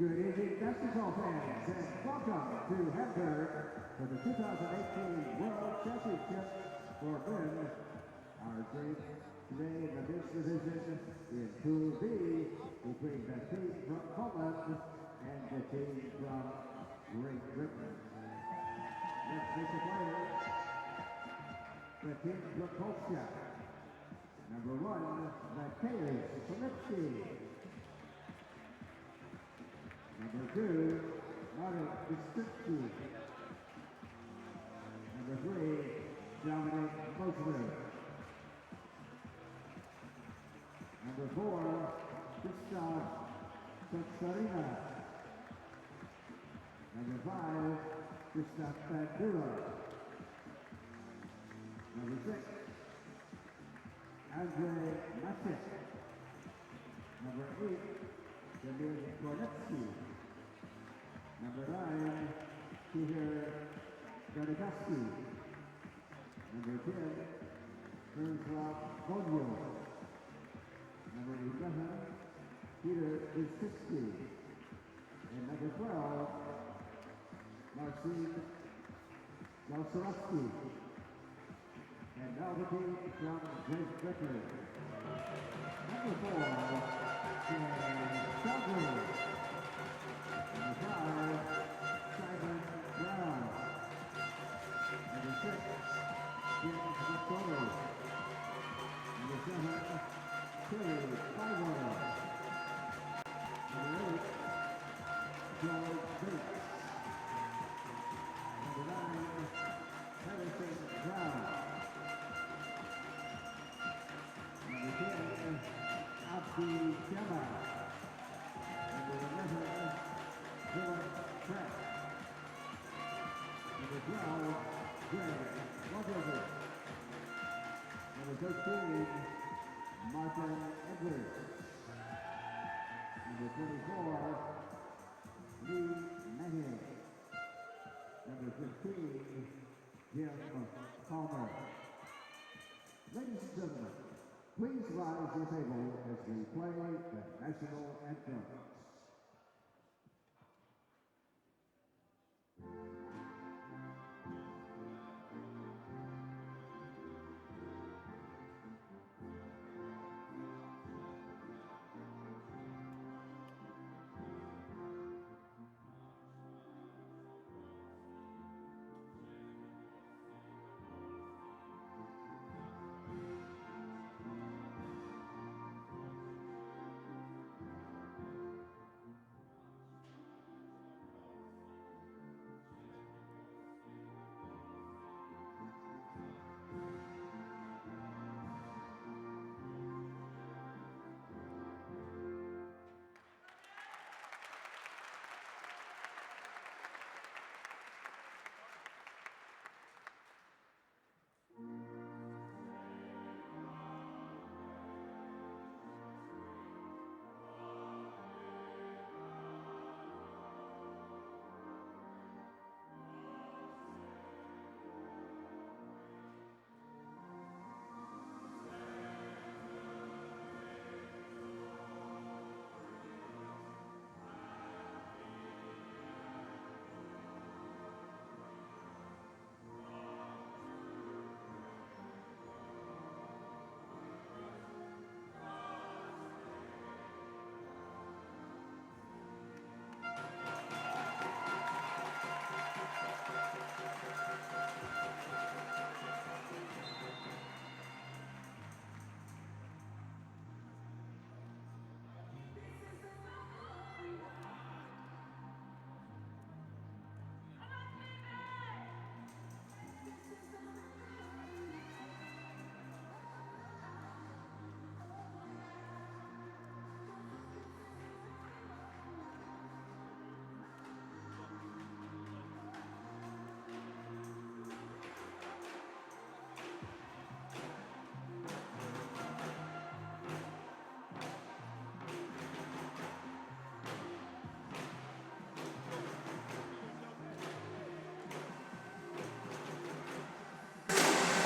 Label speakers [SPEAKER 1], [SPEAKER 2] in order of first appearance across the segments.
[SPEAKER 1] Good evening, basketball fans, and welcome to Hamburg for the 2018 World Championships for men. Our game today in the men's division in Pool B between the team from Poland and the team from Great Britain. Let's meet the players. The team from Polska. Number 1, Mateusz Politsky. Number 2, Marek Kostycki. Number 3, Dominic Mosler. Number 4, Krzysztof Kotsarina. Number 5, Krzysztof Bandura. Number 6, Andrzej Maciek. Number 8, Damir Kornetsky. Number 9, Peter Garnikowski. Number 10, Miroslav Bonio. Number 11, Peter Iskiski. And number 12, Marcin Galsarowski. And now the team from Great Britain. Number 4, Calgary. Number 5, Simon Brown. Number 6, James Victoria. Number 7, Terry Bywater. Number 8, George Bates. Number 9, Harrison Brown. Number 10, Abdi Jama. Number 11, Philip Pratt. Number 12, Greg Wbwc. Number 13, Martin Edwards. Number 24, Lee Mahon. Number 15, Jim Palmer. Ladies and gentlemen, please rise your table as we play the national anthem.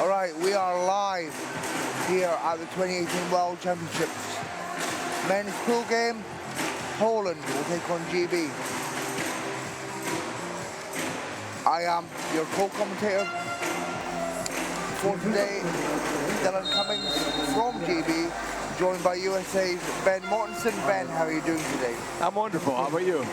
[SPEAKER 2] All right, we are live here at the 2018 World Championships men's pool game. Poland will take on GB. I am your co-commentator for today, Dylan Cummings from GB, joined by USA's Ben Mortensen. Ben, how are you doing today?
[SPEAKER 3] I'm wonderful. How about you?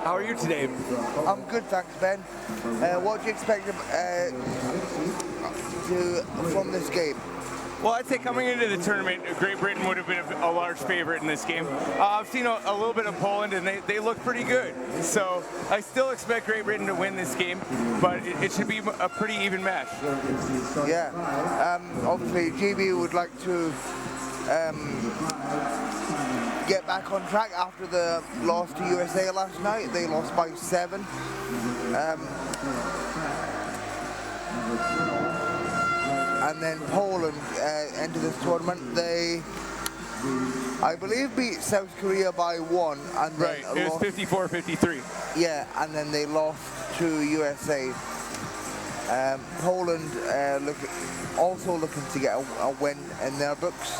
[SPEAKER 3] How are you today?
[SPEAKER 2] I'm good, thanks, Ben. What do you expect from this game?
[SPEAKER 3] Well, I'd say coming into the tournament, Great Britain would have been a large favorite in this game. I've seen a little bit of Poland, and they look pretty good. So I still expect Great Britain to win this game, but it should be a pretty even match.
[SPEAKER 2] Yeah. Obviously, GB would like to get back on track after the loss to USA last night. They lost by 7. And then Poland entered this tournament. They, I believe, beat South Korea by 1, and then
[SPEAKER 3] right. It was 54-53.
[SPEAKER 2] Yeah, and then they lost to USA. Poland also looking to get a win in their books.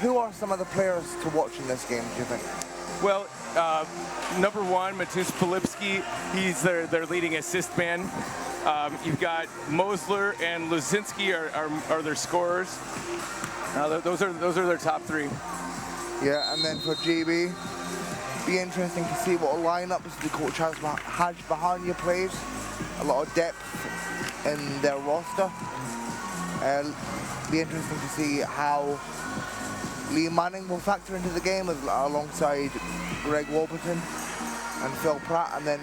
[SPEAKER 2] Who are some of the players to watch in this game, do you think?
[SPEAKER 3] Well, number 1, Matus Filipski, he's their leading assist man. You've got Mosler and Luzinski are their scorers. Those are their top 3.
[SPEAKER 2] Yeah, and then for GB, be interesting to see what lineups the coach has behind your plays. A lot of depth in their roster. Be interesting to see how Lee Manning will factor into the game alongside Greg Warburton and Phil Pratt. And then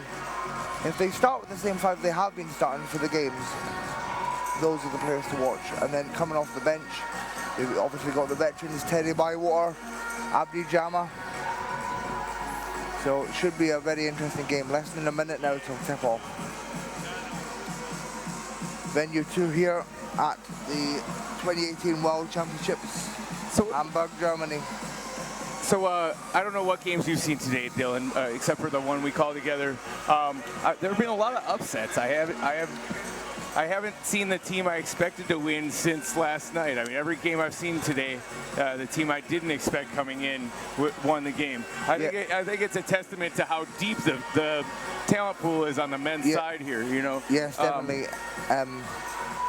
[SPEAKER 2] if they start with the same 5 they have been starting for the games, those are the players to watch. And then coming off the bench, they've obviously got the veterans, Teddy Bywater, Abdi Jama. So it should be a very interesting game. Less than a minute now till tip-off. Venue 2 here at the 2018 World Championships, Hamburg, Germany.
[SPEAKER 3] So I don't know what games you've seen today, Dylan, except for the one we called together. There have been a lot of upsets. I haven't seen the team I expected to win since last night. I mean, every game I've seen today, the team I didn't expect coming in won the game. I think it's a testament to how deep the talent pool is on the men's side here. You know.
[SPEAKER 2] Yes, definitely.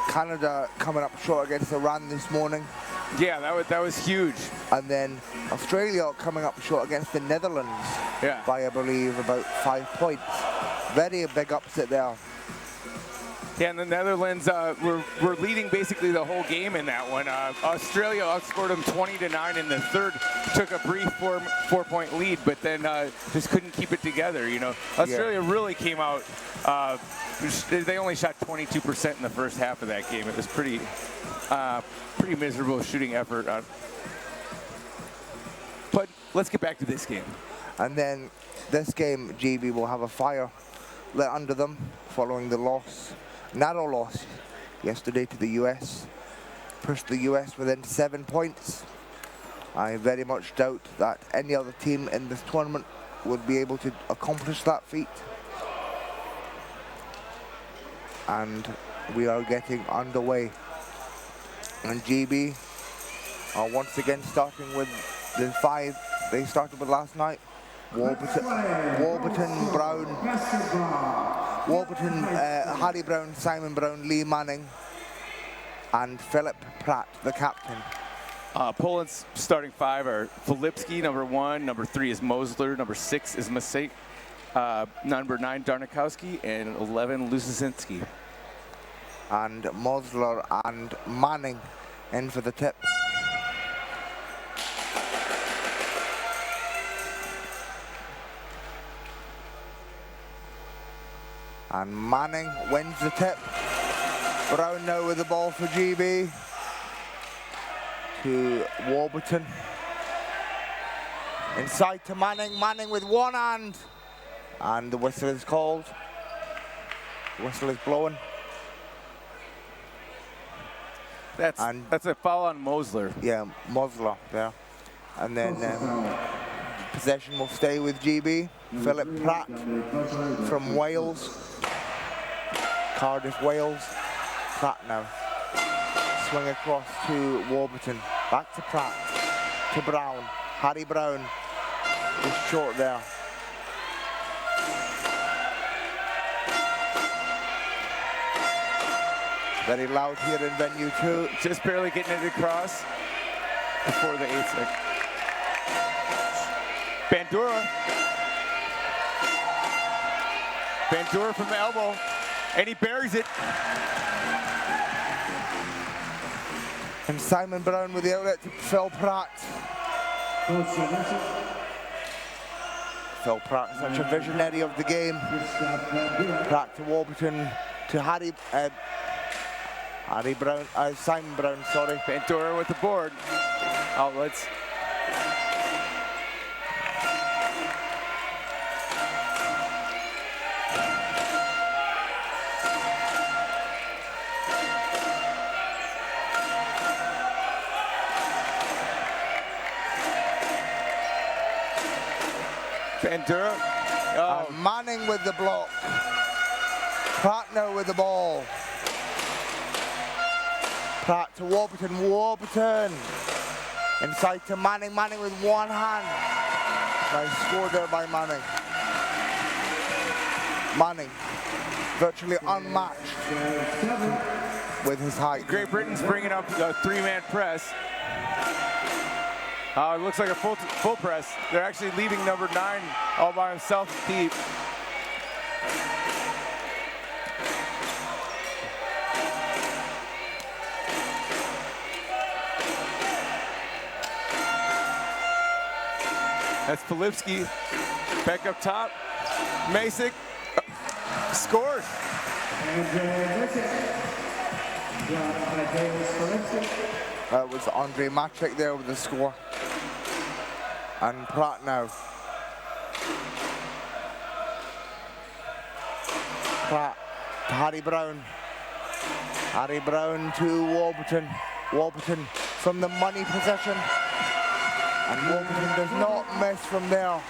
[SPEAKER 2] Canada coming up short against Iran this morning.
[SPEAKER 3] Yeah, that was huge.
[SPEAKER 2] And then Australia coming up short against the Netherlands by, I believe, about 5 points. Very big upset there.
[SPEAKER 3] Yeah, and the Netherlands were leading basically the whole game in that one. Australia outscored them 20-9 in the third, took a brief 4-point lead, but then just couldn't keep it together. You know, Australia really came out. They only shot 22% in the first half of that game. It was pretty miserable shooting effort. But let's get back to this game.
[SPEAKER 2] And then this game, GB will have a fire lit under them following the narrow loss yesterday to the US. Pushed the US within 7 points. I very much doubt that any other team in this tournament would be able to accomplish that feat. And we are getting underway. And GB are once again starting with the 5 they started with last night. Warburton, Harry Brown, Simon Brown, Lee Manning, and Philip Pratt, the captain.
[SPEAKER 3] Poland's starting 5 are Filipski, number 1. Number 3 is Mosler. Number 6 is Masek. Number 9, Darnikowski. And 11, Luzinski.
[SPEAKER 2] And Mosler and Manning in for the tip. And Manning wins the tip. Brown now with the ball for GB. To Warburton. Inside to Manning. Manning with one hand. And the whistle is called. The whistle is blowing. That's
[SPEAKER 3] a foul on Mosler.
[SPEAKER 2] Yeah, Mosler, yeah. And then Possession will stay with GB. Philip Pratt from Wales. Cardiff, Wales. Pratt now. Swing across to Warburton. Back to Pratt. To Brown. Harry Brown. Just short there. Very loud here in venue 2.
[SPEAKER 3] Just barely getting it across before the 8th second. Bandura. Bandura from the elbow, and he buries it.
[SPEAKER 2] And Simon Brown with the outlet to Phil Pratt. Phil Pratt, such a visionary of the game. Pratt to Warburton, to Simon Brown, sorry.
[SPEAKER 3] Bandura with the board. Outlets. Bandura. Oh.
[SPEAKER 2] Manning with the block. Pratt now with the ball. Pratt to Warburton. Warburton. Inside to Manning. Manning with one hand. Nice score there by Manning. Manning, virtually unmatched with his height.
[SPEAKER 3] Great Britain's bringing up a 3-man press. It looks like a full press. They're actually leaving number 9 all by himself deep. That's Polipski. Back up top. Masick scores.
[SPEAKER 2] That was Andre Matrick there with the score. And Pratt now. Pratt to Harry Brown. Harry Brown to Warburton. Warburton from the money possession. And Warburton does not miss from there.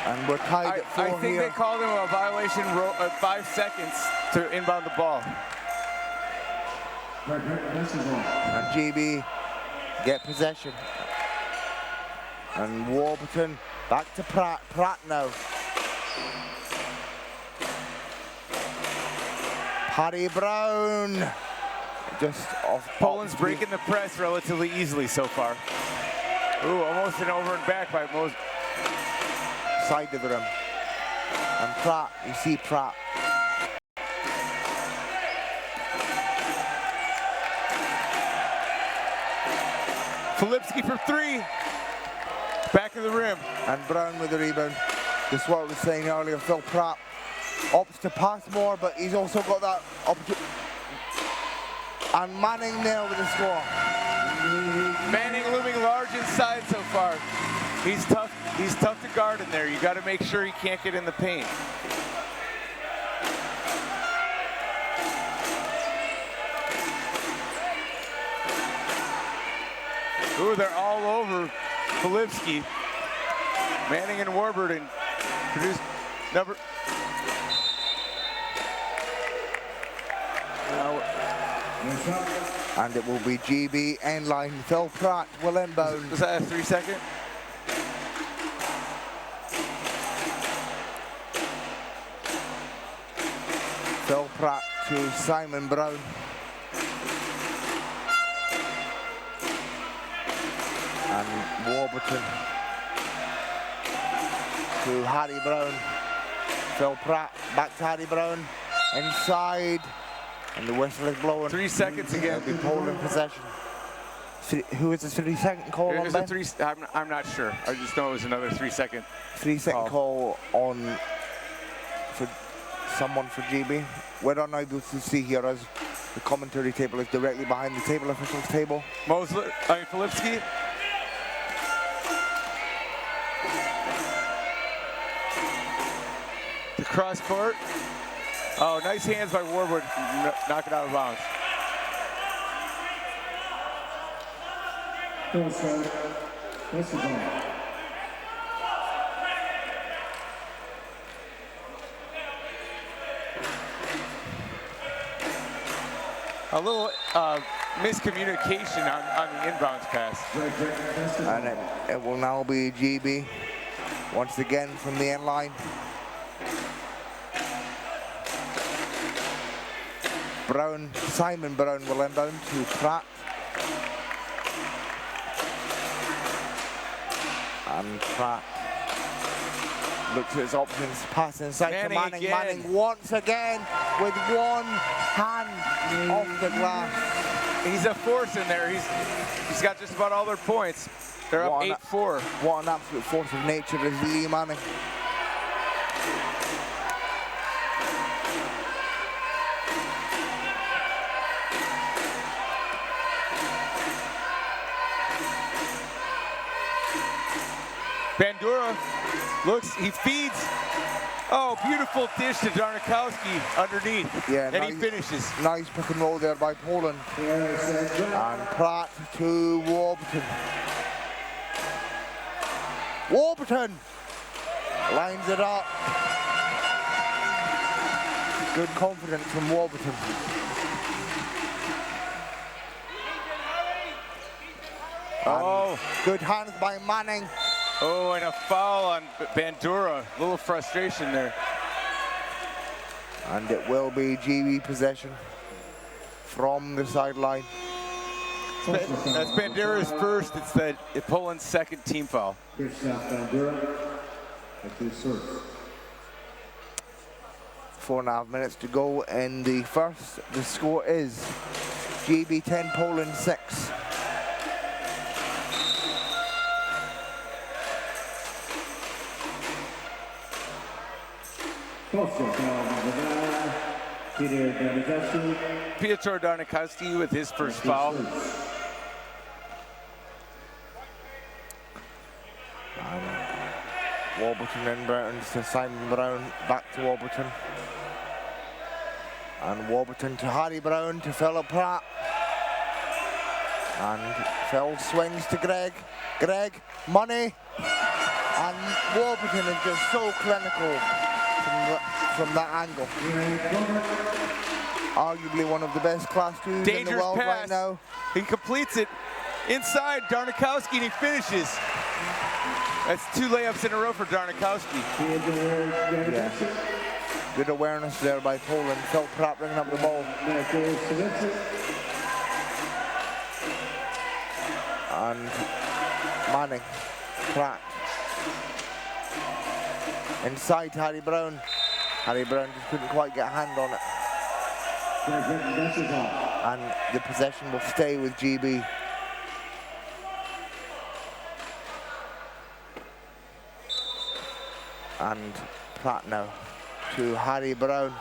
[SPEAKER 2] And we're tied at 4
[SPEAKER 3] I think
[SPEAKER 2] here.
[SPEAKER 3] they called him a violation of 5 seconds to inbound the ball.
[SPEAKER 2] And GB get possession. And Warburton back to Pratt. Pratt now. Harry Brown. Just off.
[SPEAKER 3] Poland's breaking the press relatively easily so far. Ooh, almost an over and back by most.
[SPEAKER 2] Side of the rim. And Pratt, you see Pratt.
[SPEAKER 3] Polipski for 3. Back of the rim.
[SPEAKER 2] And Brown with the rebound. This is what I was saying earlier. Phil Pratt opts to pass more, but he's also got that opportunity. And Manning there with the score.
[SPEAKER 3] Manning looming large inside so far. He's tough. He's tough to guard in there. You got to make sure he can't get in the paint. Ooh, they're all over Polipski. Manning and Warburton produced number.
[SPEAKER 2] And it will be GB end line. Phil Pratt will inbound.
[SPEAKER 3] Was that a 3-second?
[SPEAKER 2] Phil Pratt to Simon Brown. And Warburton to Harry Brown. Phil Pratt back to Harry Brown. Inside. And the whistle is blowing.
[SPEAKER 3] 3 seconds again.
[SPEAKER 2] They'll be Poland possession. Who is the 3-second call on Ben?
[SPEAKER 3] I'm not sure. I just know it was another 3-second.
[SPEAKER 2] 3-second call on for someone for GB. We're unable to see here as the commentary table is directly behind the table officials table.
[SPEAKER 3] Polipski. The cross court. Oh, nice hands by Warwood. Knock it out of bounds.
[SPEAKER 1] Full start. That's the ball.
[SPEAKER 3] A little miscommunication on the inbounds pass.
[SPEAKER 2] And it will now be GB once again from the end line. Brown, Simon Brown will inbound to Pratt. And Pratt looks at his options, pass inside to Manning.
[SPEAKER 3] Again.
[SPEAKER 2] Manning once again with one hand off the glass.
[SPEAKER 3] He's a force in there. He's got just about all their points. They're up 8-4.
[SPEAKER 2] What an absolute force of nature is Lee Manning.
[SPEAKER 3] Bandura looks, he feeds. Oh, beautiful dish to Darnikowski underneath.
[SPEAKER 2] Yeah,
[SPEAKER 3] and
[SPEAKER 2] nice,
[SPEAKER 3] he finishes.
[SPEAKER 2] Nice pick and roll there by Poland. And Pratt to Warburton. Warburton lines it up. Good confidence from Warburton.
[SPEAKER 3] Oh,
[SPEAKER 2] good hands by Manning.
[SPEAKER 3] Oh, and a foul on Bandura. A little frustration there.
[SPEAKER 2] And it will be GB possession from the sideline.
[SPEAKER 3] That's Bandura's first. It's Poland's second team foul.
[SPEAKER 1] Good shot, Bandura. That's his first.
[SPEAKER 2] 4.5 minutes to go in the first. The score is GB 10, Poland 6.
[SPEAKER 3] Piotr Darnikowski with his first foul.
[SPEAKER 2] Warburton inbounds to Simon Brown, back to Warburton. And Warburton to Harry Brown to Philip Pratt. And Phil swings to Greg. Greg, money. And Warburton is just so clinical from that angle. Arguably one of the best class twos in the world
[SPEAKER 3] pass.
[SPEAKER 2] right now.
[SPEAKER 3] He completes it inside Darnikowski and he finishes. That's 2 layups in a row for Darnikowski.
[SPEAKER 2] Yeah. Good awareness there by Poland. Phil Pratt bringing up the ball. And Manning, Pratt. Inside Harry Brown. Harry Brown just couldn't quite get a hand on it. And the possession will stay with GB. And Pratt now to Harry Brown.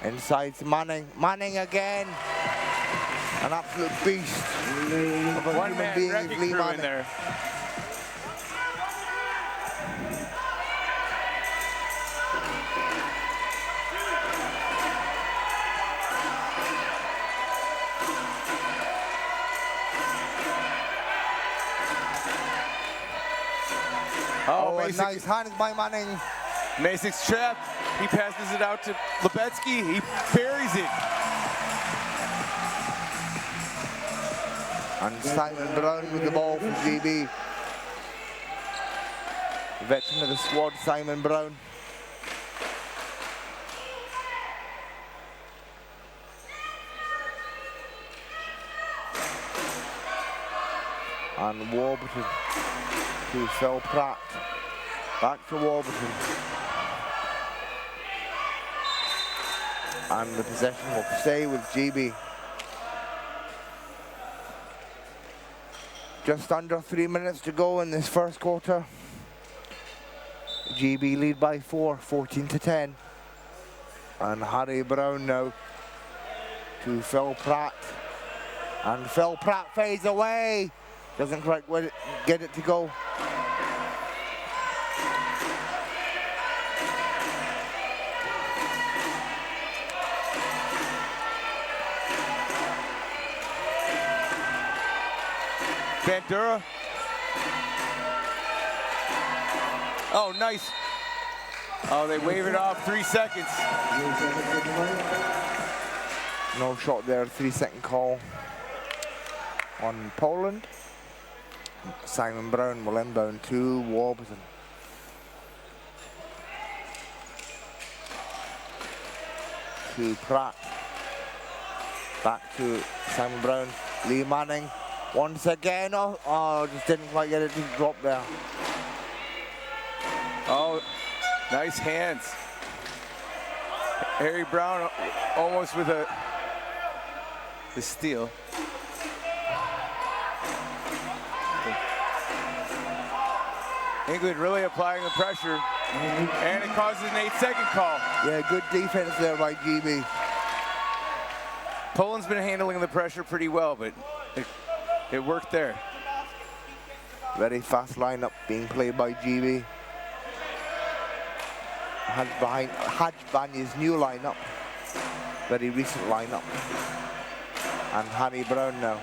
[SPEAKER 2] Inside to Manning. Manning again. An absolute beast of a
[SPEAKER 3] One
[SPEAKER 2] human
[SPEAKER 3] man
[SPEAKER 2] being is
[SPEAKER 3] wrecking
[SPEAKER 2] Lee
[SPEAKER 3] crew in
[SPEAKER 2] Manning.
[SPEAKER 3] there.
[SPEAKER 2] Oh, a nice hands by Manning.
[SPEAKER 3] Masic's trapped. He passes it out to Lebetsky. He buries it.
[SPEAKER 2] And Simon Brown with the ball for GB. Veteran of the squad, Simon Brown. And Warburton to Phil Pratt. Back to Warburton. And the possession will stay with GB. Just under 3 minutes to go in this first quarter. GB lead by 4, 14-10. And Harry Brown now to Phil Pratt. And Phil Pratt fades away. Doesn't quite get it to go.
[SPEAKER 3] Bandura. Oh, nice. Oh, they wave it off, 3 seconds.
[SPEAKER 2] No shot there, 3-second call on Poland. Simon Brown will inbound to Warburton. To Pratt. Back to Simon Brown. Lee Manning once again. Oh, just didn't quite get it to drop there.
[SPEAKER 3] Oh, nice hands. Harry Brown almost with the steal. England really applying the pressure, and it causes an 8-second call.
[SPEAKER 2] Yeah, good defense there by GB.
[SPEAKER 3] Poland's been handling the pressure pretty well, but it worked there.
[SPEAKER 2] Very fast lineup being played by GB. Hajbanya's new lineup, very recent lineup. And Harry Brown now.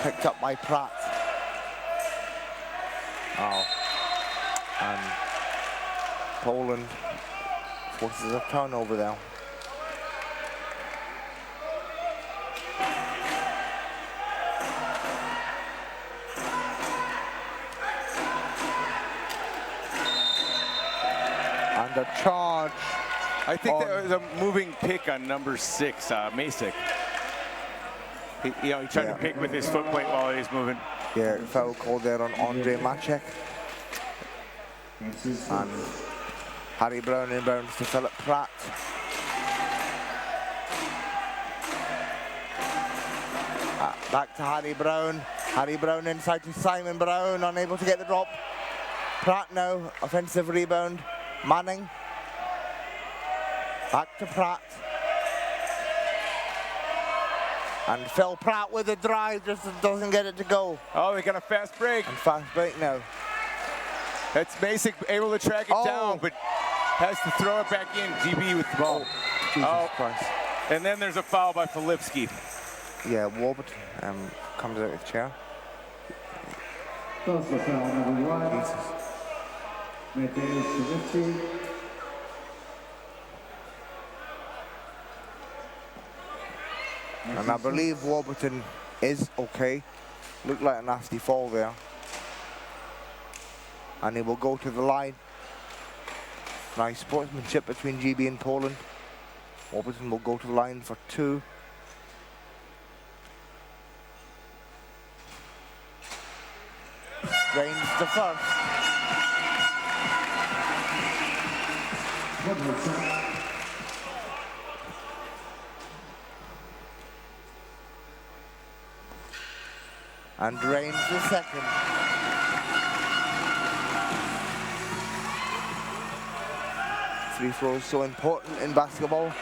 [SPEAKER 2] Picked up by Pratt. Oh. And Poland forces a turnover there. And a charge.
[SPEAKER 3] I think there was a moving pick on number 6, Masek. He tried to pick with his foot plate while he was moving.
[SPEAKER 2] Yeah, foul called there on Andre Macek. And Harry Brown inbounds to Philip Pratt. Back to Harry Brown. Harry Brown inside to Simon Brown, unable to get the drop. Pratt now, offensive rebound. Manning. Back to Pratt. And Phil Pratt with a drive, just doesn't get it to go.
[SPEAKER 3] Oh, they got a fast break.
[SPEAKER 2] And fast break now.
[SPEAKER 3] That's Masek able to track it down, but has to throw it back in. GB with the ball.
[SPEAKER 2] Jesus Christ.
[SPEAKER 3] And then there's a foul by Filipski.
[SPEAKER 2] Yeah, Warburton comes out of the chair.
[SPEAKER 1] That's the foul number 1. Mateusz Filipski.
[SPEAKER 2] And I believe Warburton is okay. Looked like a nasty fall there. And he will go to the line. Nice sportsmanship between GB and Poland. Warburton will go to the line for 2. Drains the first. And drains the second. Free throws so important in basketball.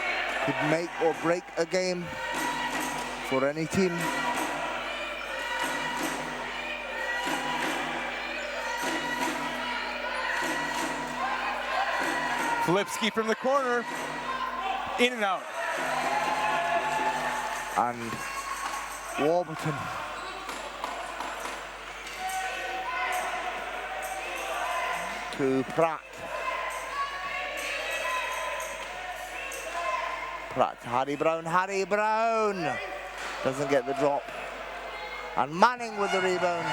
[SPEAKER 2] Could make or break a game for any team.
[SPEAKER 3] Filipski from the corner. In and out.
[SPEAKER 2] And Warburton. To Pratt. Pratt to Harry Brown. Harry Brown doesn't get the drop. And Manning with the rebound.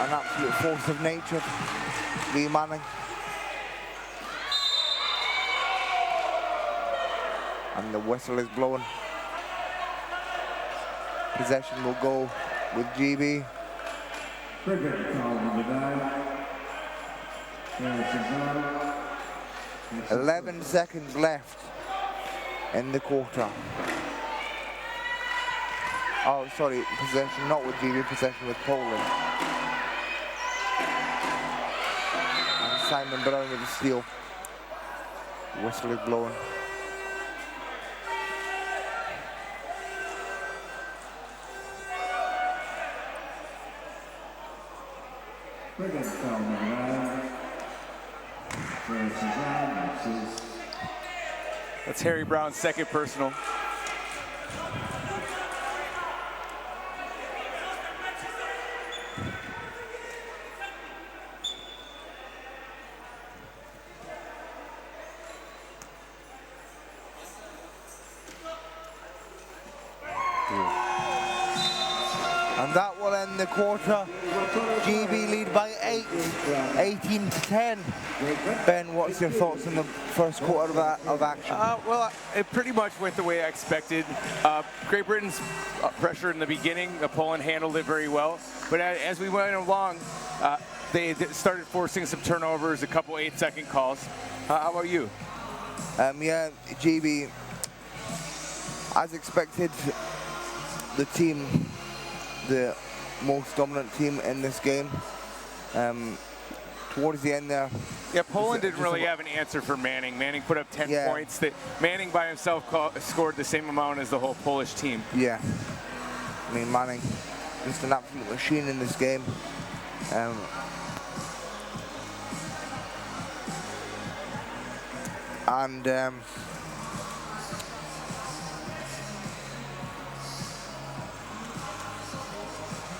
[SPEAKER 2] An absolute force of nature. Lee Manning. And the whistle is blowing. Possession will go with GB. 11 seconds left in the quarter. Oh, sorry, possession not with GB, possession with Poland. And Simon Brown with the steal. Whistle is blowing.
[SPEAKER 3] That's Harry Brown's second personal.
[SPEAKER 2] And that will end the quarter. GB lead by 8, 18-10. Ben, what's your thoughts on the first quarter of action?
[SPEAKER 3] Well, it pretty much went the way I expected. Great Britain's pressure in the beginning, Poland handled it very well. But as we went along, they started forcing some turnovers, a couple 8-second calls. How about you?
[SPEAKER 2] Yeah, GB, as expected, the most dominant team in this game. Towards the end there.
[SPEAKER 3] Yeah, Poland didn't really have an answer for Manning. Manning put up 10 points. Manning by himself scored the same amount as the whole Polish team.
[SPEAKER 2] Yeah. I mean, Manning, just an absolute machine in this game.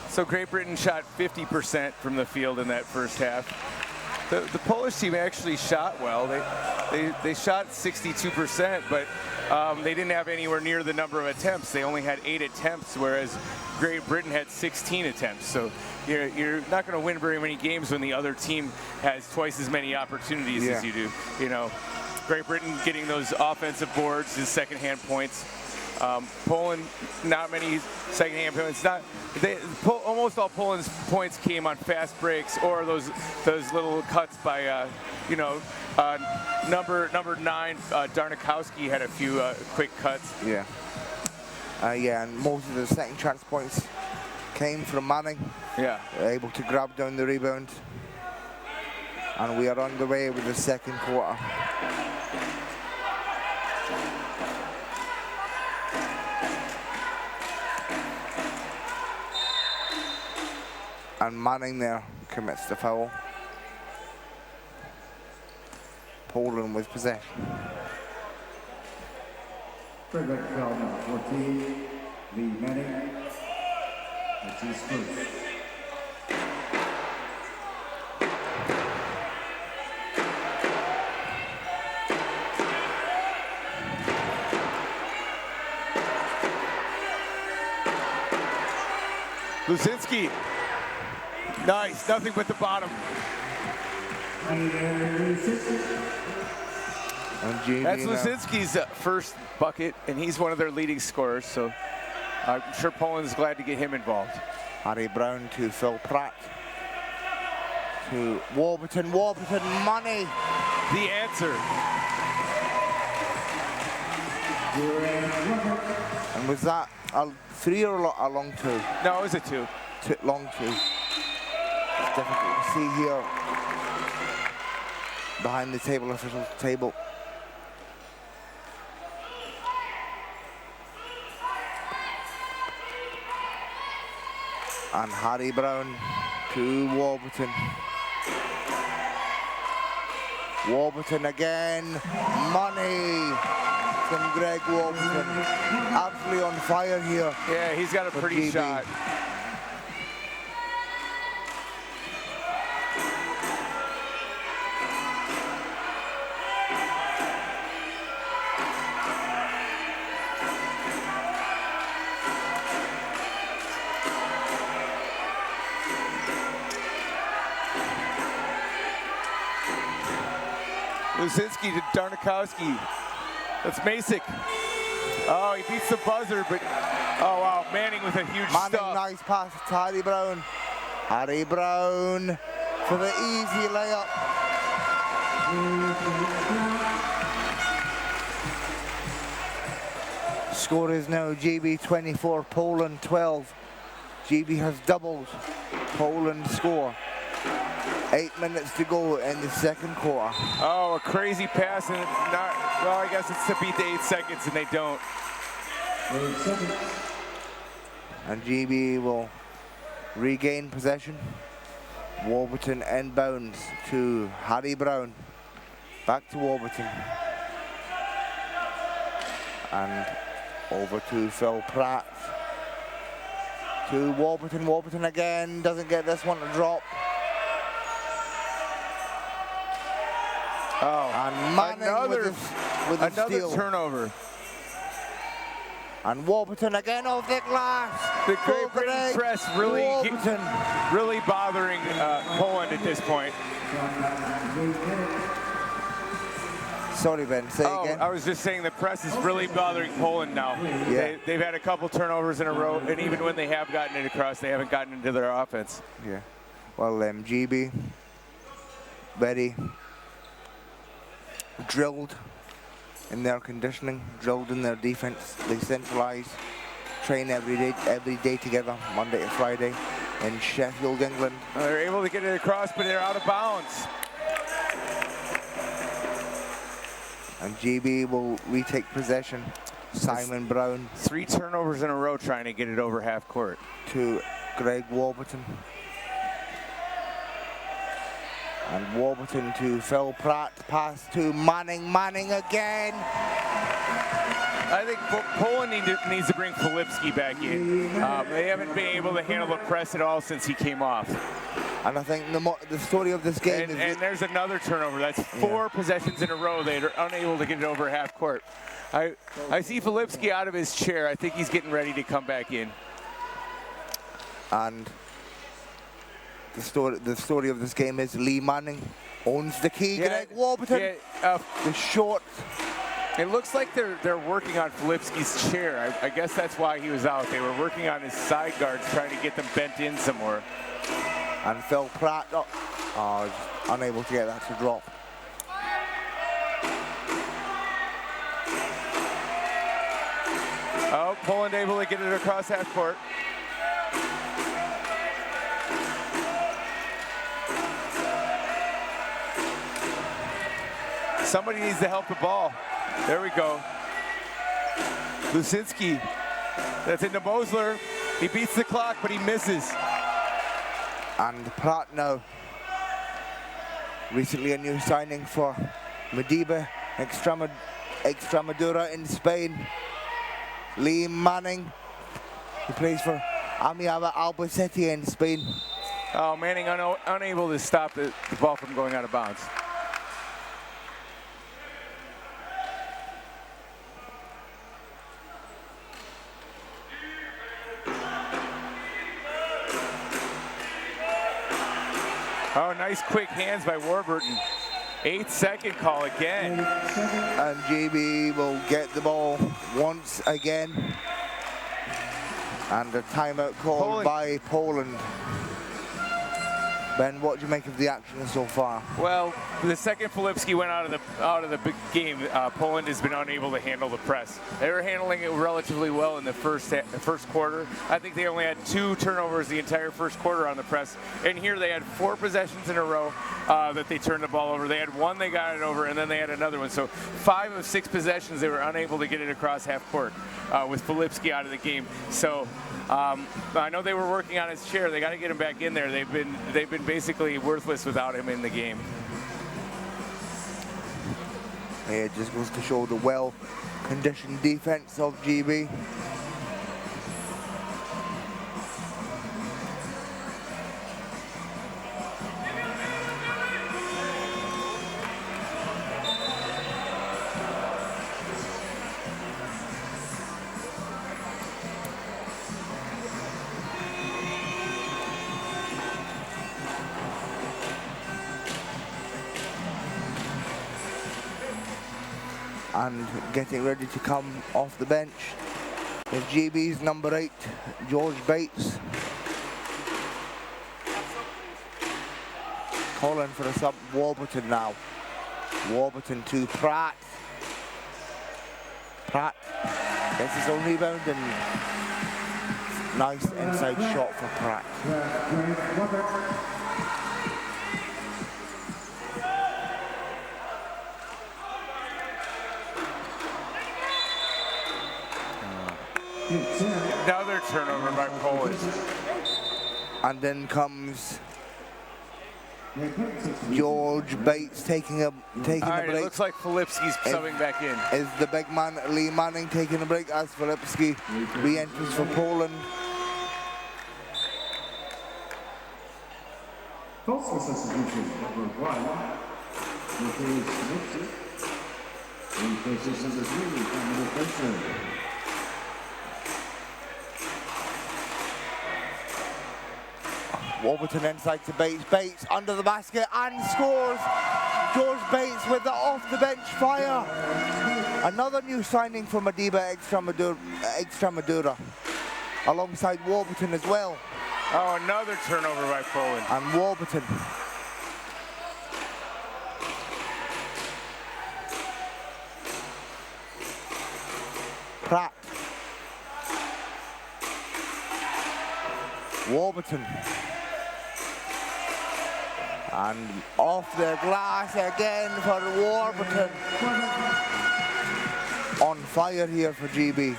[SPEAKER 3] So Great Britain shot 50% from the field in that first half. The Polish team actually shot well. They shot 62%, but they didn't have anywhere near the number of attempts. They only had 8 attempts, whereas Great Britain had 16 attempts. So you're not going to win very many games when the other team has twice as many opportunities as you do. You know, Great Britain getting those offensive boards, his second-hand points. Poland, not many second-hand points. Almost all Poland's points came on fast breaks or those little cuts by, number 9, Darnikowski had a few quick cuts.
[SPEAKER 2] Yeah. And most of the second chance points came from Manning. Yeah. Able to grab down the rebound. And we are on the way with the second quarter. And Manning there commits the foul. Poland with possession.
[SPEAKER 1] Frederick foul number 14, Lee Manning. That's his first.
[SPEAKER 3] Lusinski. Nice, nothing but the bottom. That's Lusinski's first bucket, and he's one of their leading scorers, so I'm sure Poland's glad to get him involved.
[SPEAKER 2] Harry Brown to Phil Pratt. To Warburton, money.
[SPEAKER 3] The answer.
[SPEAKER 2] And was that a 3 or a long 2?
[SPEAKER 3] No, it was a 2.
[SPEAKER 2] Long 2. It's difficult to see here behind the table, official table. And Harry Brown to Warburton. Warburton again, money from Greg Warburton. Absolutely on fire here.
[SPEAKER 3] Yeah, he's got a pretty shot. Lusinski to Darnikowski. That's Masick. Oh, he beats the buzzer, but oh wow, Manning with a huge stop.
[SPEAKER 2] Nice pass to Harry Brown. Harry Brown for the easy layup. Score is now GB 24, Poland 12. GB has doubled Poland's score. 8 minutes to go in the second quarter.
[SPEAKER 3] Oh, a crazy pass, and well, I guess it's to beat the 8 seconds, and they don't.
[SPEAKER 2] And GB will regain possession. Warburton inbounds to Harry Brown. Back to Warburton. And over to Phil Pratt. To Warburton. Warburton again, doesn't get this one to drop.
[SPEAKER 3] Oh,
[SPEAKER 2] and Manning with
[SPEAKER 3] another
[SPEAKER 2] steal.
[SPEAKER 3] turnover.
[SPEAKER 2] And Warburton again off the glass.
[SPEAKER 3] The Great Britain press really bothering Poland at this point.
[SPEAKER 2] Sorry, Ben, say again.
[SPEAKER 3] I was just saying the press is really bothering Poland now.
[SPEAKER 2] Yeah.
[SPEAKER 3] They've had a couple turnovers in a row, and even when they have gotten it across, they haven't gotten into their offense.
[SPEAKER 2] Yeah. Well, GB, very drilled in their conditioning, drilled in their defense. They centralize, train every day together, Monday to Friday in Sheffield, England.
[SPEAKER 3] They're able to get it across, but they're out of bounds.
[SPEAKER 2] And GB will retake possession. Simon Brown.
[SPEAKER 3] 3 turnovers in a row trying to get it over half court.
[SPEAKER 2] To Greg Warburton. And Warburton to Phil Pratt. Pass to Manning. Manning again.
[SPEAKER 3] I think Poland needs to bring Filipski back in. They haven't been able to handle the press at all since he came off.
[SPEAKER 2] And I think the story of this game is...
[SPEAKER 3] And there's another turnover. That's 4 possessions in a row. They're unable to get it over half court. I see Filipski out of his chair. I think he's getting ready to come back in.
[SPEAKER 2] And the story of this game is Lee Manning owns the key.
[SPEAKER 3] Yeah,
[SPEAKER 2] Greg Warburton, the short.
[SPEAKER 3] It looks like they're working on Filipski's chair. I guess that's why he was out. They were working on his side guards, trying to get them bent in some more.
[SPEAKER 2] And Phil Pratt, unable to get that to drop.
[SPEAKER 3] Oh, Poland able to get it across half court. Somebody needs to help the ball. There we go. Lusinski. That's into Mosler. He beats the clock, but he misses.
[SPEAKER 2] And Pratt now. Recently a new signing for Mediba, Extremadura in Spain. Lee Manning. He plays for Amiaba Albacete in Spain.
[SPEAKER 3] Oh, Manning unable to stop the ball from going out of bounds. Oh, nice quick hands by Warburton. 8-second call again.
[SPEAKER 2] And JB will get the ball once again. And a timeout called by Poland. Ben, what do you make of the action so far?
[SPEAKER 3] Well, the second Filipski went out of the big game, Poland has been unable to handle the press. They were handling it relatively well in the first quarter. I think they only had 2 turnovers the entire first quarter on the press. And here they had 4 possessions in a row that they turned the ball over. They had 1 they got it over, and then they had another one. So 5 of 6 possessions they were unable to get it across half court with Filipski out of the game. So I know they were working on his chair. They got to get him back in there. They've been basically worthless without him in the game.
[SPEAKER 2] Yeah, it just goes to show the well-conditioned defense of GB. And getting ready to come off the bench is GB's number 8, George Bates. Calling for a sub, Warburton now. Warburton to Pratt. Pratt gets his own rebound and nice inside shot for Pratt.
[SPEAKER 3] Another turnover by Poland.
[SPEAKER 2] And then comes George Bates taking a break.
[SPEAKER 3] It looks like Filipski's subbing back in.
[SPEAKER 2] Is the big man Lee Manning taking a break as Filipski re-enters for Poland.
[SPEAKER 1] False substitution number 1. In position number 3 from the defensive.
[SPEAKER 2] Warburton inside to Bates. Bates under the basket and scores. George Bates with the off-the-bench fire. Another new signing from Madiba Extremadura, alongside Warburton as well.
[SPEAKER 3] Oh, another turnover by Poland.
[SPEAKER 2] And Warburton. Pratt. Warburton. And off the glass again for Warburton. On fire here for GB.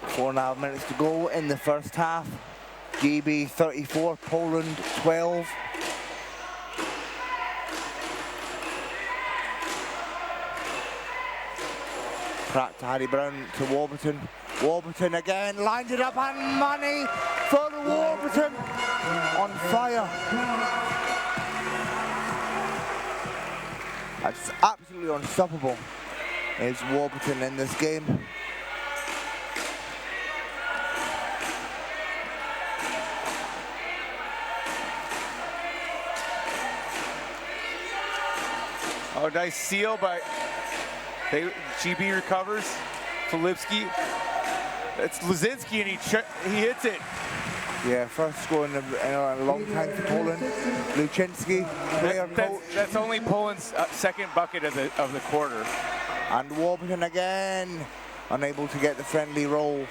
[SPEAKER 2] Four and a half minutes to go in the first half. GB 34, Poland 12. Pratt to Harry Brown to Warburton. Warburton again, lined it up and money for Warburton. On fire. That's absolutely unstoppable, is Warburton in this game.
[SPEAKER 3] Oh, nice seal by GB recovers. Filipski. It's Luzinski and he hits it.
[SPEAKER 2] Yeah, first score in a long time for Poland. Lucinski, player coach.
[SPEAKER 3] That's only Poland's second bucket of the quarter.
[SPEAKER 2] And Warburton again, unable to get the friendly roll.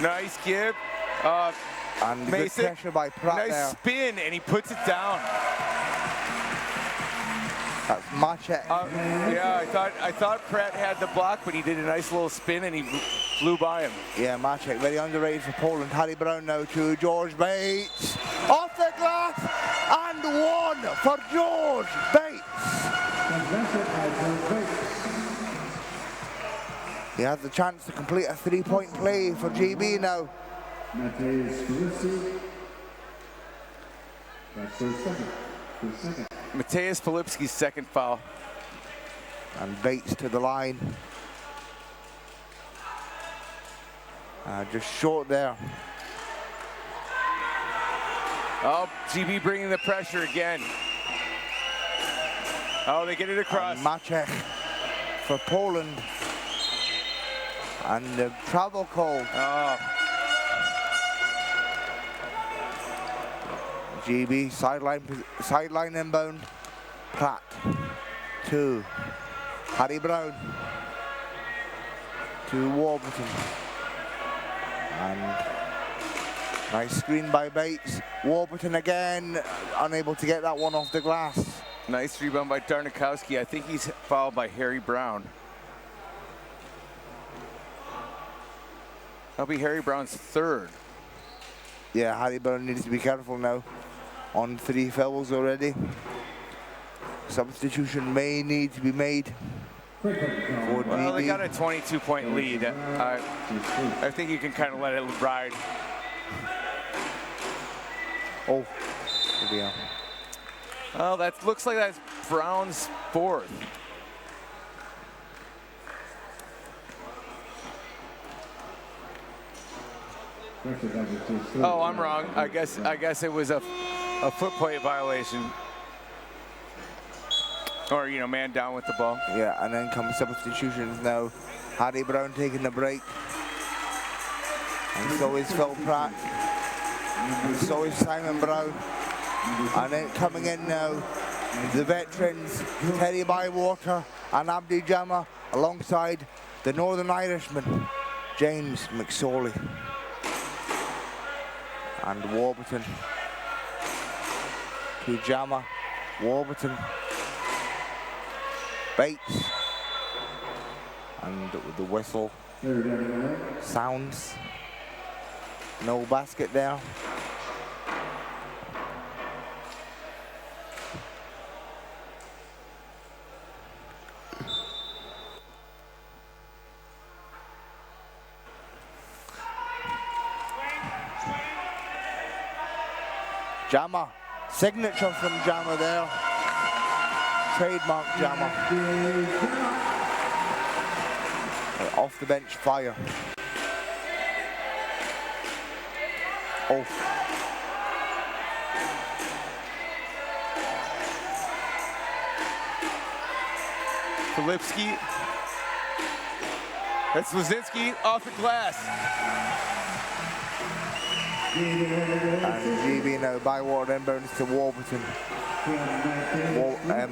[SPEAKER 3] Nice give.
[SPEAKER 2] And good pressure by Pratt
[SPEAKER 3] nice
[SPEAKER 2] there.
[SPEAKER 3] Spin, and he puts it down.
[SPEAKER 2] That's Maciek.
[SPEAKER 3] Yeah, I thought Pratt had the block, but he did a nice little spin, and he flew by him.
[SPEAKER 2] Yeah, Maciek, very underrated for Poland. Harry Brown now to George Bates. Off the glass, and one for George Bates. He has the chance to complete a three-point play for GB now.
[SPEAKER 1] That's their second.
[SPEAKER 3] Mateusz Filipski's second foul.
[SPEAKER 2] And Bates to the line. Just short there.
[SPEAKER 3] Oh, GB bringing the pressure again. Oh, they get it across.
[SPEAKER 2] And Maciek for Poland. And the travel call.
[SPEAKER 3] Oh.
[SPEAKER 2] GB sideline inbound. Pratt to Harry Brown to Warburton. And nice screen by Bates. Warburton again, unable to get that one off the glass.
[SPEAKER 3] Nice rebound by Darnikowski. I think he's fouled by Harry Brown. That'll be Harry Brown's third.
[SPEAKER 2] Yeah, Harry Brown needs to be careful now. On 3 fouls already. Substitution may need to be made for GB.
[SPEAKER 3] Well, they got a 22-point lead. I think you can kind of let it ride.
[SPEAKER 2] Oh, here we are.
[SPEAKER 3] Well, that looks like that's Brown's fourth. Oh, I'm wrong. I guess it was a foot plate violation. Or, you know, man down with the ball.
[SPEAKER 2] Yeah, and then come substitutions now. Harry Brown taking the break. And so is Phil Pratt. And so is Simon Brown. And then coming in now, the veterans, Terry Bywater and Abdi Jama, alongside the Northern Irishman, James McSorley. And Warburton to Jama. Warburton. Bates. And the whistle sounds. No basket there. Jammer, signature from Jammer there. Trademark Jammer. Off the bench fire. Oh.
[SPEAKER 3] Filipski. That's Lazinski off the glass.
[SPEAKER 2] And GB now, Bywater inbounds to Warburton.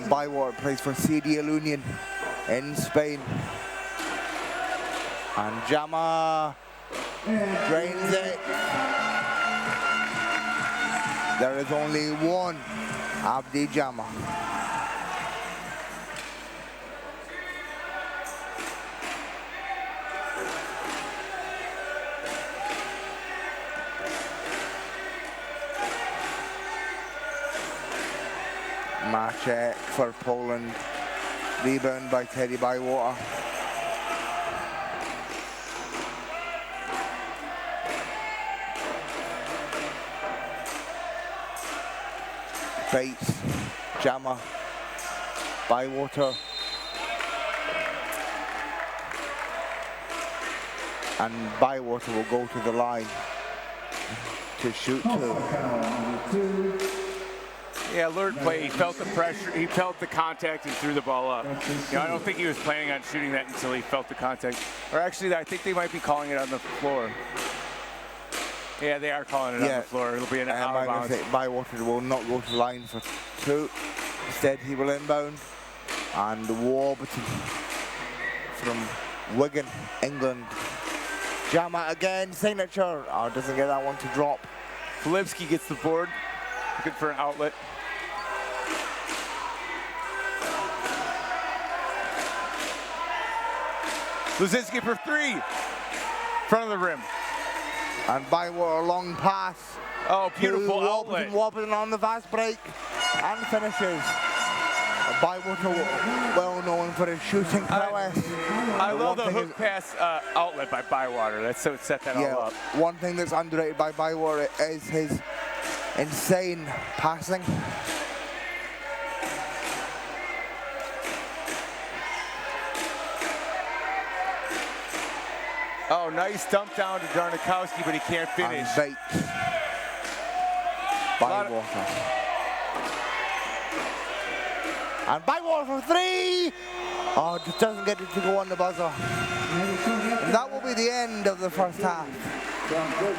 [SPEAKER 2] Bywater plays for CD Union in Spain. And Jama drains it. There is only one Abdi Jama. Maciek for Poland. Rebound by Teddy Bywater. Bates, Jammer, Bywater. And Bywater will go to the line to shoot two.
[SPEAKER 3] Yeah, alert play. He felt the pressure. He felt the contact and threw the ball up. You know, I don't think he was planning on shooting that until he felt the contact. Or actually, I think they might be calling it on the floor. Yeah, they are calling it on the floor. It'll be an out of bounds.
[SPEAKER 2] Bywater will not go to the line for two. Instead, he will inbound. And Warburton from Wigan, England. Jama again, signature. Oh, doesn't get that one to drop.
[SPEAKER 3] Filipski gets the board. Good for an outlet. Lazinski for three. Front of the rim.
[SPEAKER 2] And Bywater, long pass.
[SPEAKER 3] Oh, beautiful outlet.
[SPEAKER 2] Warburton on the fast break. And finishes. Bywater, well known for his shooting prowess.
[SPEAKER 3] I love the hook pass outlet by Bywater. That's so set that all up.
[SPEAKER 2] One thing that's underrated by Bywater is his insane passing.
[SPEAKER 3] Oh, nice dump down to Darnikowski, but he can't finish.
[SPEAKER 2] And Bates. Bywater. And Bywater for three! Oh, just doesn't get it to go on the buzzer. And that will be the end of the first half.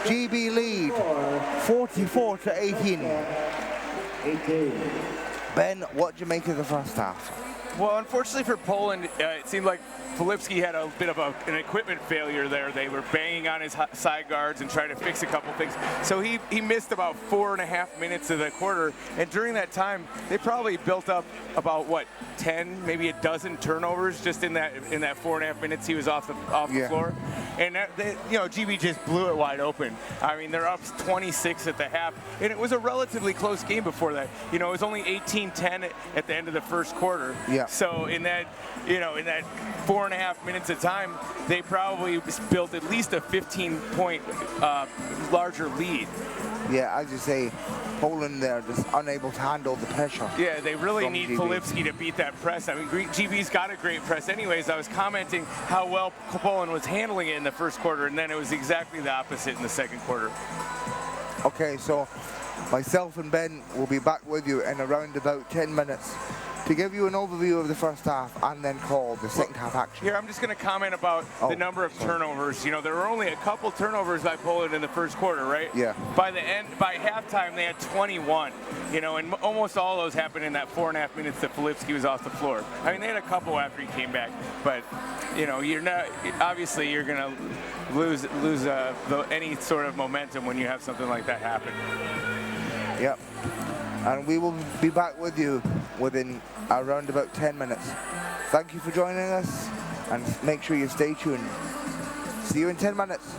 [SPEAKER 2] GB lead, 44-18. Ben, what do you make of the first half?
[SPEAKER 3] Well, unfortunately for Poland, it seemed like Filipski had a bit of an equipment failure there. They were banging on his side guards and trying to fix a couple things. So he missed about 4.5 minutes of the quarter. And during that time, they probably built up about, what, 10, maybe a dozen turnovers just in that 4.5 minutes he was off the floor. And GB just blew it wide open. I mean, they're up 26 at the half. And it was a relatively close game before that. You know, it was only 18-10 at the end of the first quarter.
[SPEAKER 2] Yeah.
[SPEAKER 3] So in that 4.5 minutes of time, they probably built at least a 15-point larger lead.
[SPEAKER 2] Yeah, as you say, Poland, they're just unable to handle the pressure.
[SPEAKER 3] Yeah, they really need
[SPEAKER 2] GB.
[SPEAKER 3] Filipski to beat that press. I mean, GB's got a great press anyways. I was commenting how well Poland was handling it in the first quarter, and then it was exactly the opposite in the second quarter.
[SPEAKER 2] Okay, so myself and Ben will be back with you in around about 10 minutes to give you an overview of the first half and then call the second half action.
[SPEAKER 3] Here, I'm just going to comment about the number of turnovers. You know, there were only a couple turnovers by Poland in the first quarter, right?
[SPEAKER 2] Yeah.
[SPEAKER 3] By halftime, they had 21. You know, and almost all those happened in that 4.5 minutes that Filipski was off the floor. I mean, they had a couple after he came back, but you know, you're going to lose any sort of momentum when you have something like that happen.
[SPEAKER 2] Yep. And we will be back with you within around about 10 minutes. Thank you for joining us, and make sure you stay tuned. See you in 10 minutes.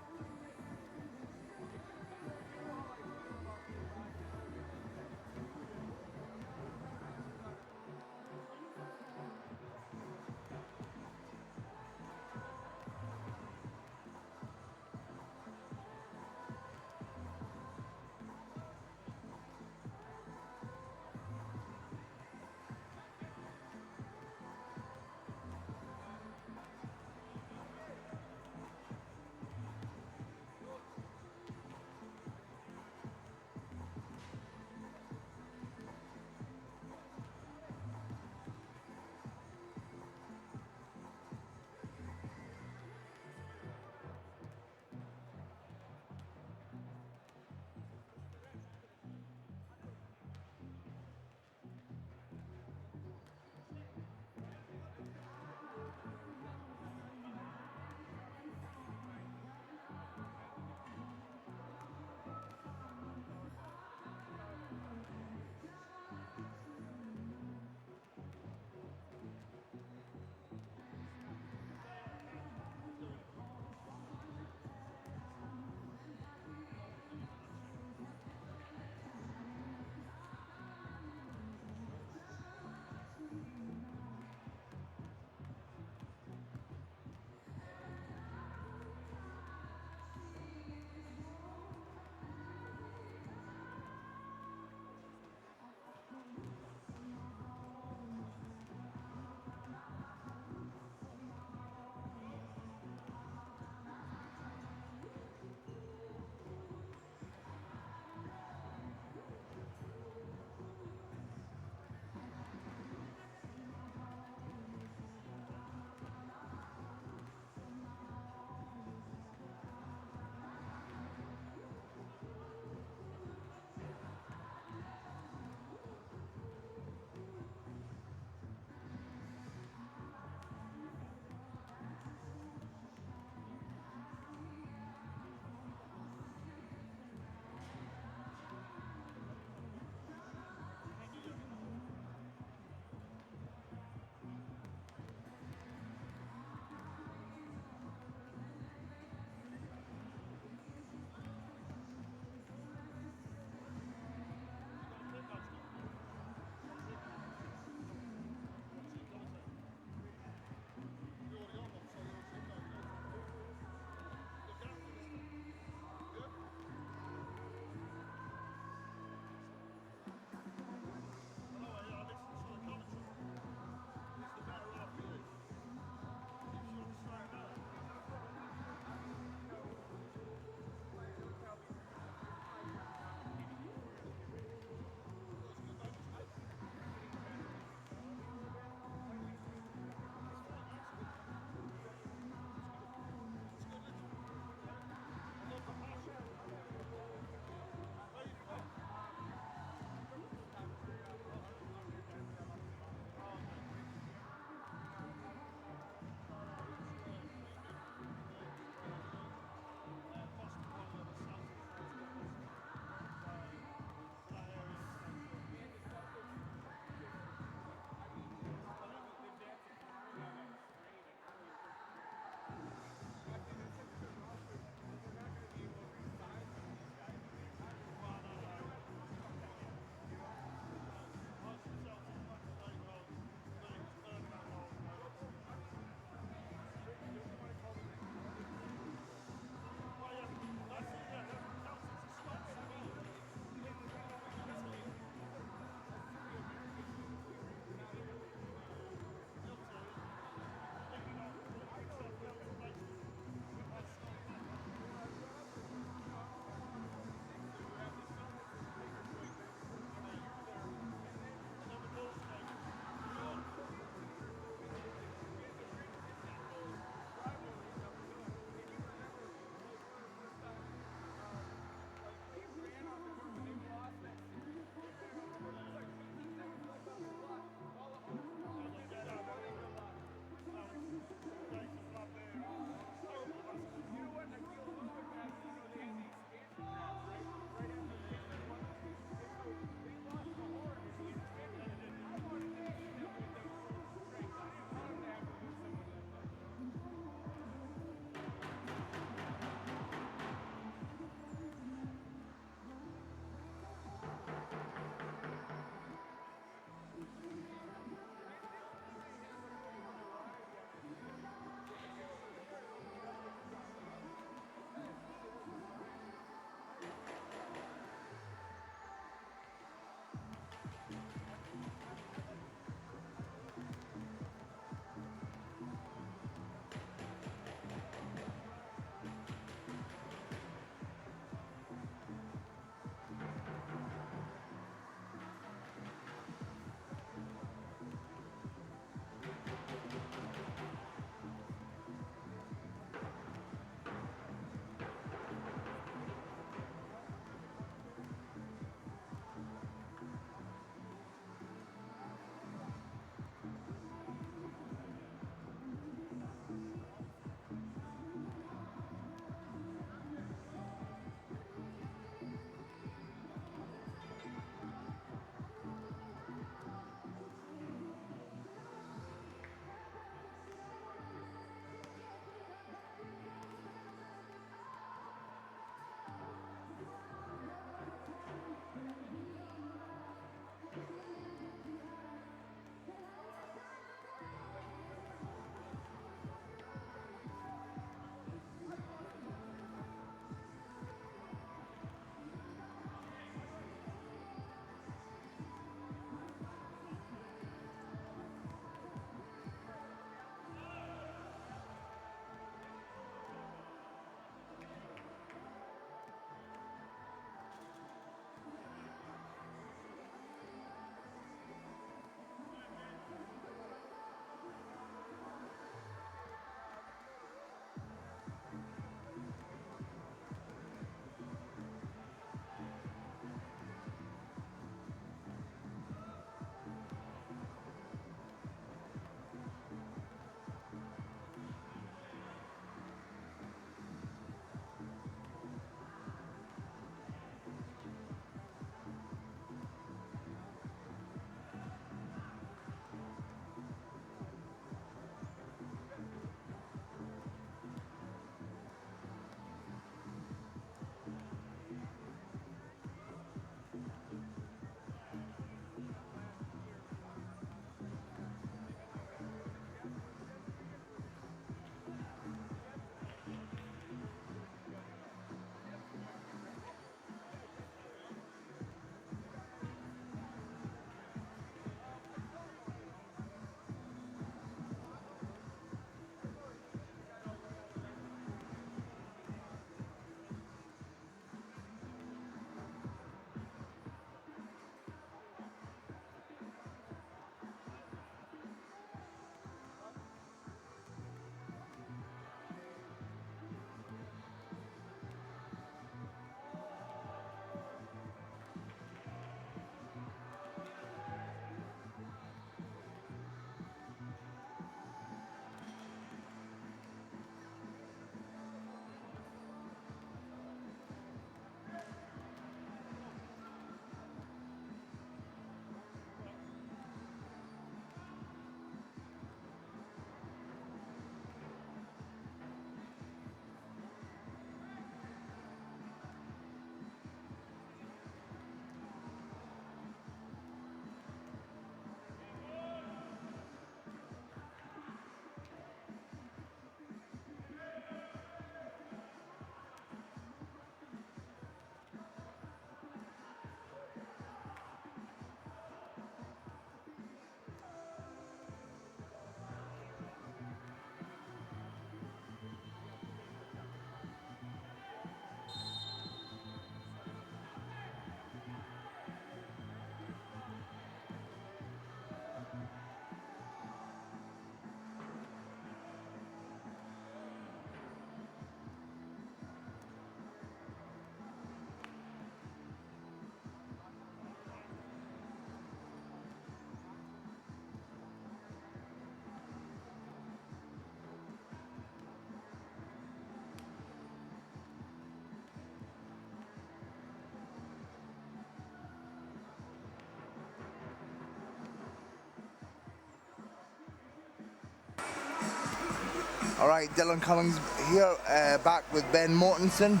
[SPEAKER 2] All right, Dylan Cummings here, back with Ben Mortensen.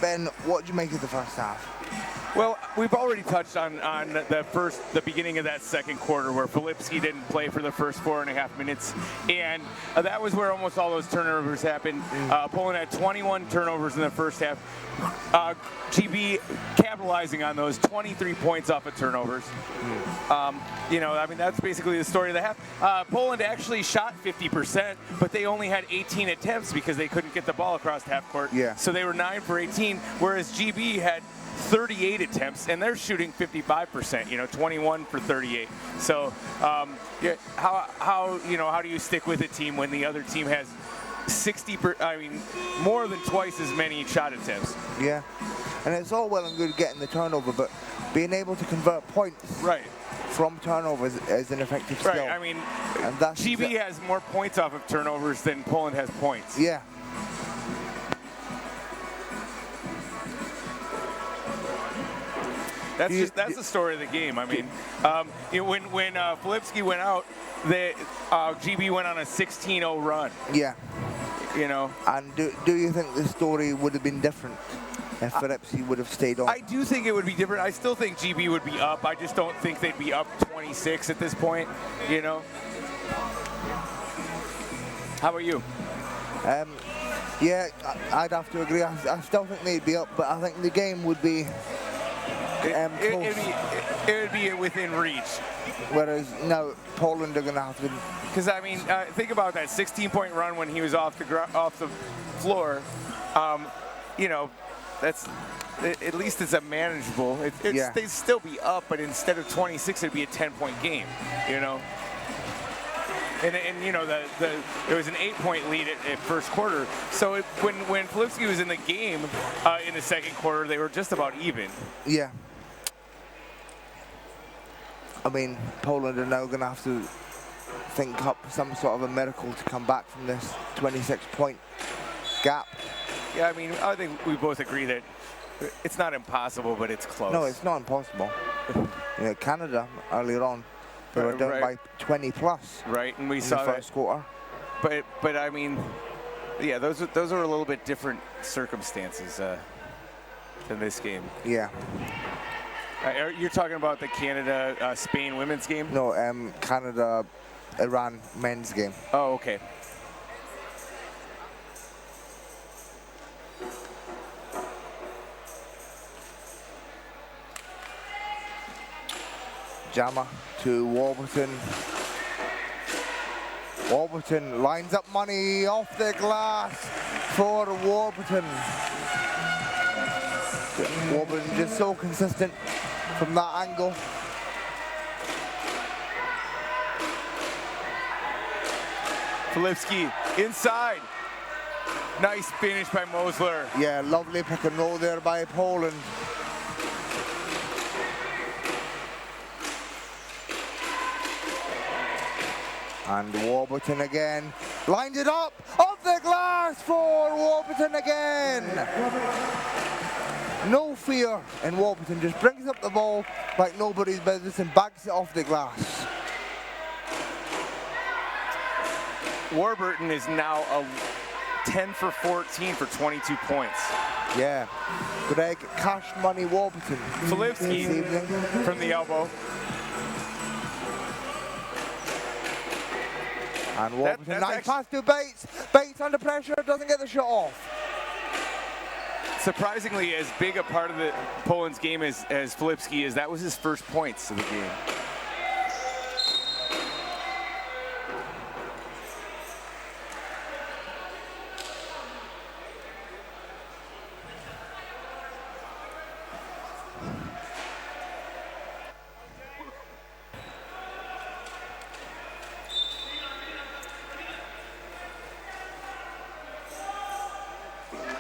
[SPEAKER 2] Ben, what do you make of the first half?
[SPEAKER 3] Well, we've already touched on the beginning of that second quarter where Filipski didn't play for the first 4.5 minutes, and that was where almost all those turnovers happened. Poland had 21 turnovers in the first half. GB capitalizing on those 23 points off of turnovers. You know, I mean, that's basically the story of the half. Poland actually shot 50%, but they only had 18 attempts because they couldn't get the ball across half court.
[SPEAKER 2] Yeah.
[SPEAKER 3] So they were 9 for 18, whereas GB had 38 attempts, and they're shooting 55%. You know, 21 for 38. So, yeah, how do you stick with a team when the other team has 60? More than twice as many shot attempts.
[SPEAKER 2] Yeah, and it's all well and good getting the turnover, but being able to convert points from turnovers is an effective skill.
[SPEAKER 3] Right. I mean,
[SPEAKER 2] and that's
[SPEAKER 3] GB has more points off of turnovers than Poland has points.
[SPEAKER 2] Yeah.
[SPEAKER 3] That's the story of the game. I mean, when Filipski went out, GB went on a 16-0 run.
[SPEAKER 2] Yeah.
[SPEAKER 3] You know.
[SPEAKER 2] And do you think the story would have been different if Filipski would have stayed on?
[SPEAKER 3] I do think it would be different. I still think GB would be up. I just don't think they'd be up 26 at this point. You know. How about you?
[SPEAKER 2] Yeah, I'd have to agree. I still think they'd be up, but I think the game would be.
[SPEAKER 3] It would be within reach.
[SPEAKER 2] Whereas now Poland are going to have to.
[SPEAKER 3] Because I mean, think about that 16-point run when he was off the floor. You know, that's at least it's a manageable. They'd still be up, but instead of 26, it'd be a 10-point game. You know. And you know, it was an 8-point lead at first quarter. So when Filipski was in the game in the second quarter, they were just about even.
[SPEAKER 2] Yeah. I mean, Poland are now going to have to think up some sort of a miracle to come back from this 26-point gap.
[SPEAKER 3] Yeah, I mean, I think we both agree that it's not impossible, but it's close.
[SPEAKER 2] No, it's not impossible. You know, Canada earlier on. They were down by 20 plus.
[SPEAKER 3] Right, and we
[SPEAKER 2] in
[SPEAKER 3] saw
[SPEAKER 2] the first quarter.
[SPEAKER 3] But I mean, yeah, those are a little bit different circumstances than this game.
[SPEAKER 2] Yeah.
[SPEAKER 3] You're talking about the Canada-Spain women's game?
[SPEAKER 2] No, Canada-Iran men's game.
[SPEAKER 3] Oh, okay.
[SPEAKER 2] Jama to Warburton. Warburton lines up money off the glass for Warburton. Warburton just so consistent from that angle.
[SPEAKER 3] Filipski inside. Nice finish by Mosler.
[SPEAKER 2] Yeah, lovely pick and roll there by Poland. And Warburton again, lined it up, off the glass for Warburton again. No fear in Warburton, just brings up the ball like nobody's business and bags it off the glass.
[SPEAKER 3] Warburton is now a 10 for 14 for 22 points.
[SPEAKER 2] Yeah, Greg Cash Money Warburton.
[SPEAKER 3] Filipski from the elbow.
[SPEAKER 2] And Warburton, nice pass to Bates. Bates under pressure, doesn't get the shot off.
[SPEAKER 3] Surprisingly, as big a part of the Poland's game as Filipski is, that was his first points of the game.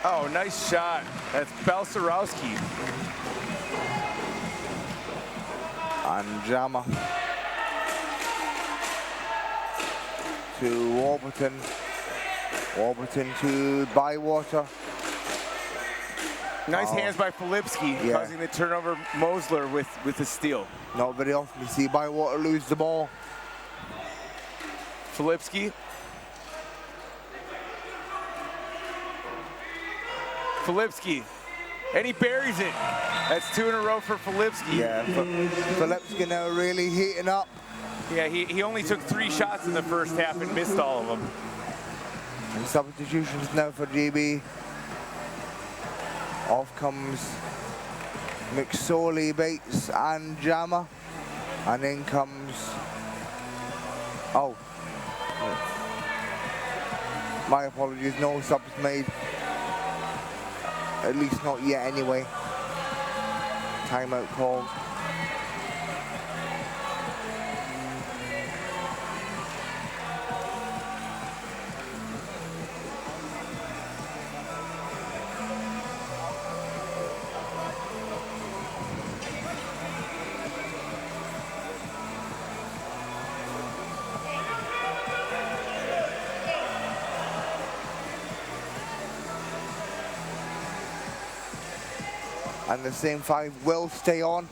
[SPEAKER 3] Oh, nice shot. That's Balcerowski.
[SPEAKER 2] And Jama to Warburton. Warburton to Bywater.
[SPEAKER 3] Nice hands by Filipski, causing the turnover. Mosler with the steal.
[SPEAKER 2] Not very often you see Bywater lose the ball.
[SPEAKER 3] Filipski. Filipski. And he buries it. That's 2 in a row for Filipski.
[SPEAKER 2] Yeah, Filipski now really heating up.
[SPEAKER 3] Yeah, he only took 3 shots in the first half and missed all of them.
[SPEAKER 2] And substitutions now for GB. Off comes McSorley, Bates and Jama. And in comes, oh, my apologies, no subs made. At least not yet anyway. Timeout called. And the same 5 will stay on.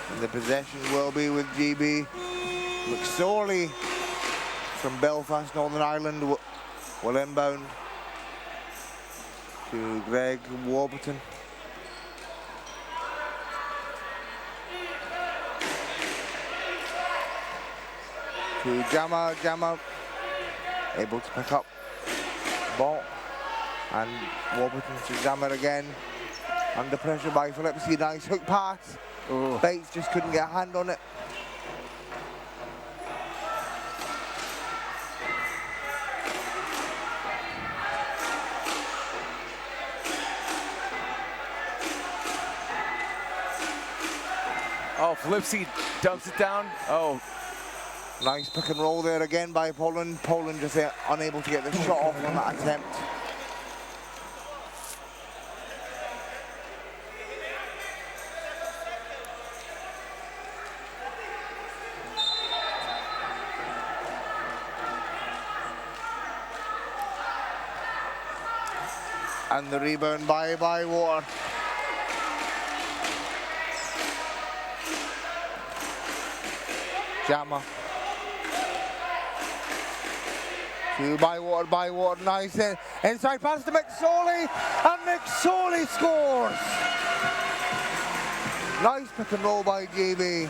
[SPEAKER 2] And the possession will be with GB. McSorley from Belfast, Northern Ireland will inbound to Greg Warburton. To Jama able to pick up the ball, and Warburton to Jama again, under pressure by Filipski. Nice hook pass.
[SPEAKER 3] Ooh.
[SPEAKER 2] Bates just couldn't get a hand on it.
[SPEAKER 3] Oh, Filipski dumps it down. Oh.
[SPEAKER 2] Nice pick and roll there again by Poland. Poland just unable to get the shot off on that attempt. And the rebound by Bywater. Jama. To Bywater, nice inside pass to McSorley, and McSorley scores! Nice pick and roll by GB.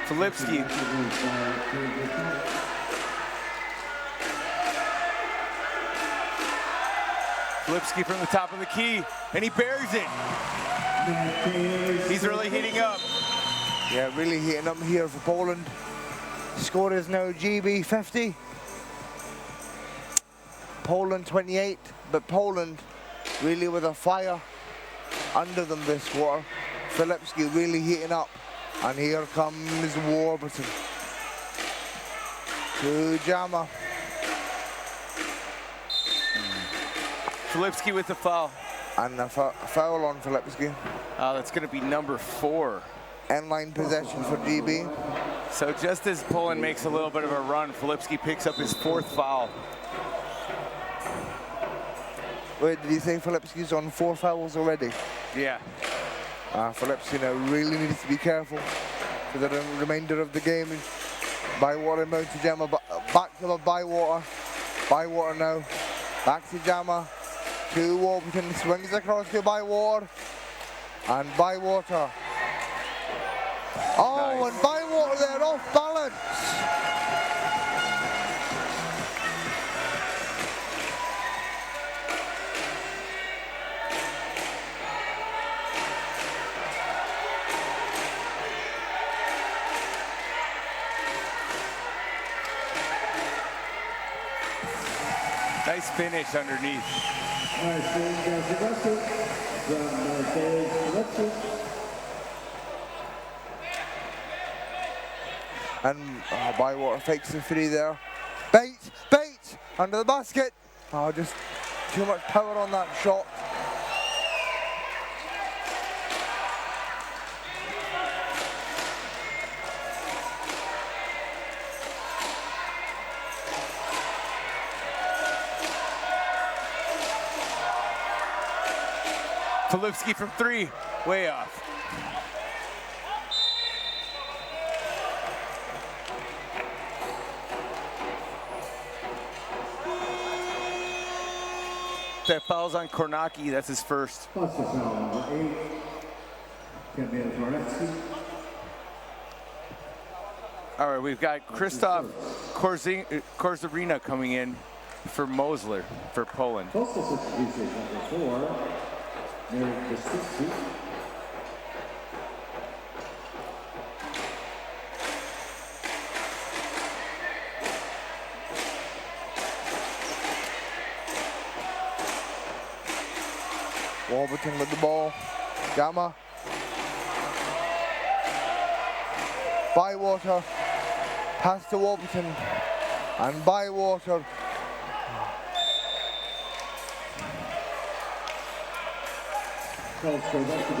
[SPEAKER 3] Filipski. Filipski from the top of the key, and he buries it. He's really heating up.
[SPEAKER 2] Yeah, really heating up here for Poland. Score is now GB 50. Poland 28, but Poland really with a fire under them this quarter. Filipski really heating up. And here comes Warburton. To Jama.
[SPEAKER 3] Filipski with the foul.
[SPEAKER 2] And a foul on Filipski.
[SPEAKER 3] That's going to be number 4.
[SPEAKER 2] End-line possession for GB.
[SPEAKER 3] So just as Poland makes a little bit of a run, Filipski picks up his 4th foul.
[SPEAKER 2] Wait, did you say Filipski's on 4 fouls already?
[SPEAKER 3] Yeah.
[SPEAKER 2] Filipski now really needs to be careful for the remainder of the game. Bywater inbound to Jama, back to the Bywater. Bywater now, back to Jama, to Warburton, swings across to Bywater, and Bywater. Oh, nice. And Bywater there off balance.
[SPEAKER 3] Nice finish underneath.
[SPEAKER 1] Nice finish,
[SPEAKER 2] And Bywater fakes the 3 there. Bates under the basket. Oh, just too much power on that shot.
[SPEAKER 3] Filipski from 3, way off. That foul's on Kornacki, that's his first.
[SPEAKER 1] Plus the foul, number 8, Kamil Goretsky.
[SPEAKER 3] All right, we've got Krzysztof Korzarina coming in for Mosler for Poland.
[SPEAKER 1] Postal substitution number 4, Mirek Kosticki.
[SPEAKER 2] Warburton with the ball. Gamma. Bywater. Pass to Warburton. And Bywater.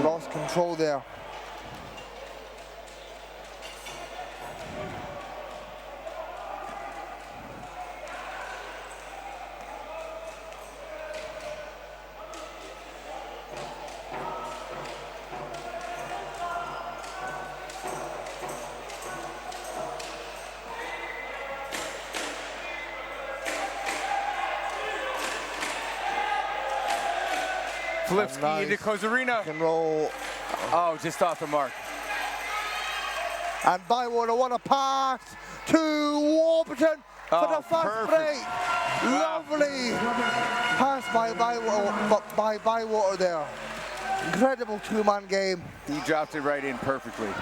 [SPEAKER 2] Lost control there.
[SPEAKER 3] Filipski
[SPEAKER 2] Nice.
[SPEAKER 3] into Korzarina.
[SPEAKER 2] Can roll.
[SPEAKER 3] Oh, just off the mark.
[SPEAKER 2] And Bywater, what a pass to Warburton for the first
[SPEAKER 3] perfect.
[SPEAKER 2] break. Lovely pass by Bywater there. Incredible two-man game.
[SPEAKER 3] He dropped it right in perfectly.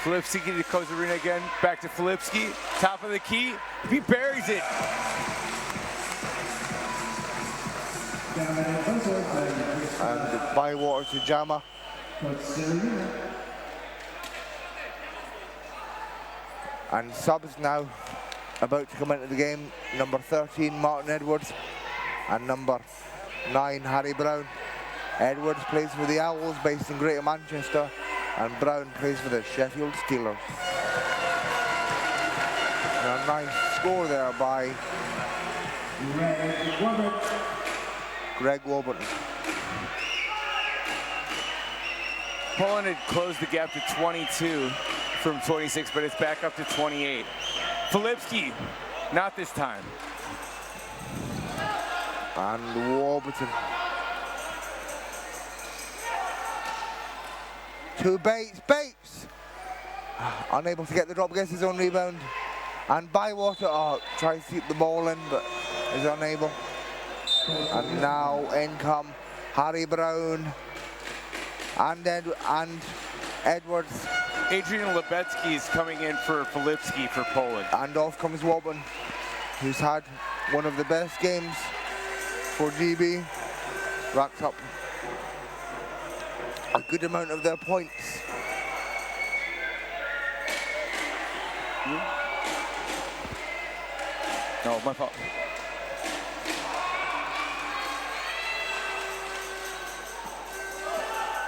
[SPEAKER 3] Filipski to Korzarina again. Back to Filipski. Top of the key. He buries it.
[SPEAKER 2] And Bywater to Jama. And subs now about to come into the game. Number 13, Martin Edwards. And number 9, Harry Brown. Edwards plays for the Owls based in Greater Manchester. And Brown plays for the Sheffield Steelers. And a nice score there by Greg Warburton.
[SPEAKER 3] Poland had closed the gap to 22 from 26, but it's back up to 28. Filipski, not this time.
[SPEAKER 2] And Warburton. To Bates. Unable to get the drop, gets his own rebound. And Bywater tries to keep the ball in, but is unable. And now in come Harry Brown and Edwards.
[SPEAKER 3] Adrian Lebetsky is coming in for Filipski for Poland.
[SPEAKER 2] And off comes Warburton, who's had one of the best games for GB. Racked up a good amount of their points.
[SPEAKER 3] No, my fault.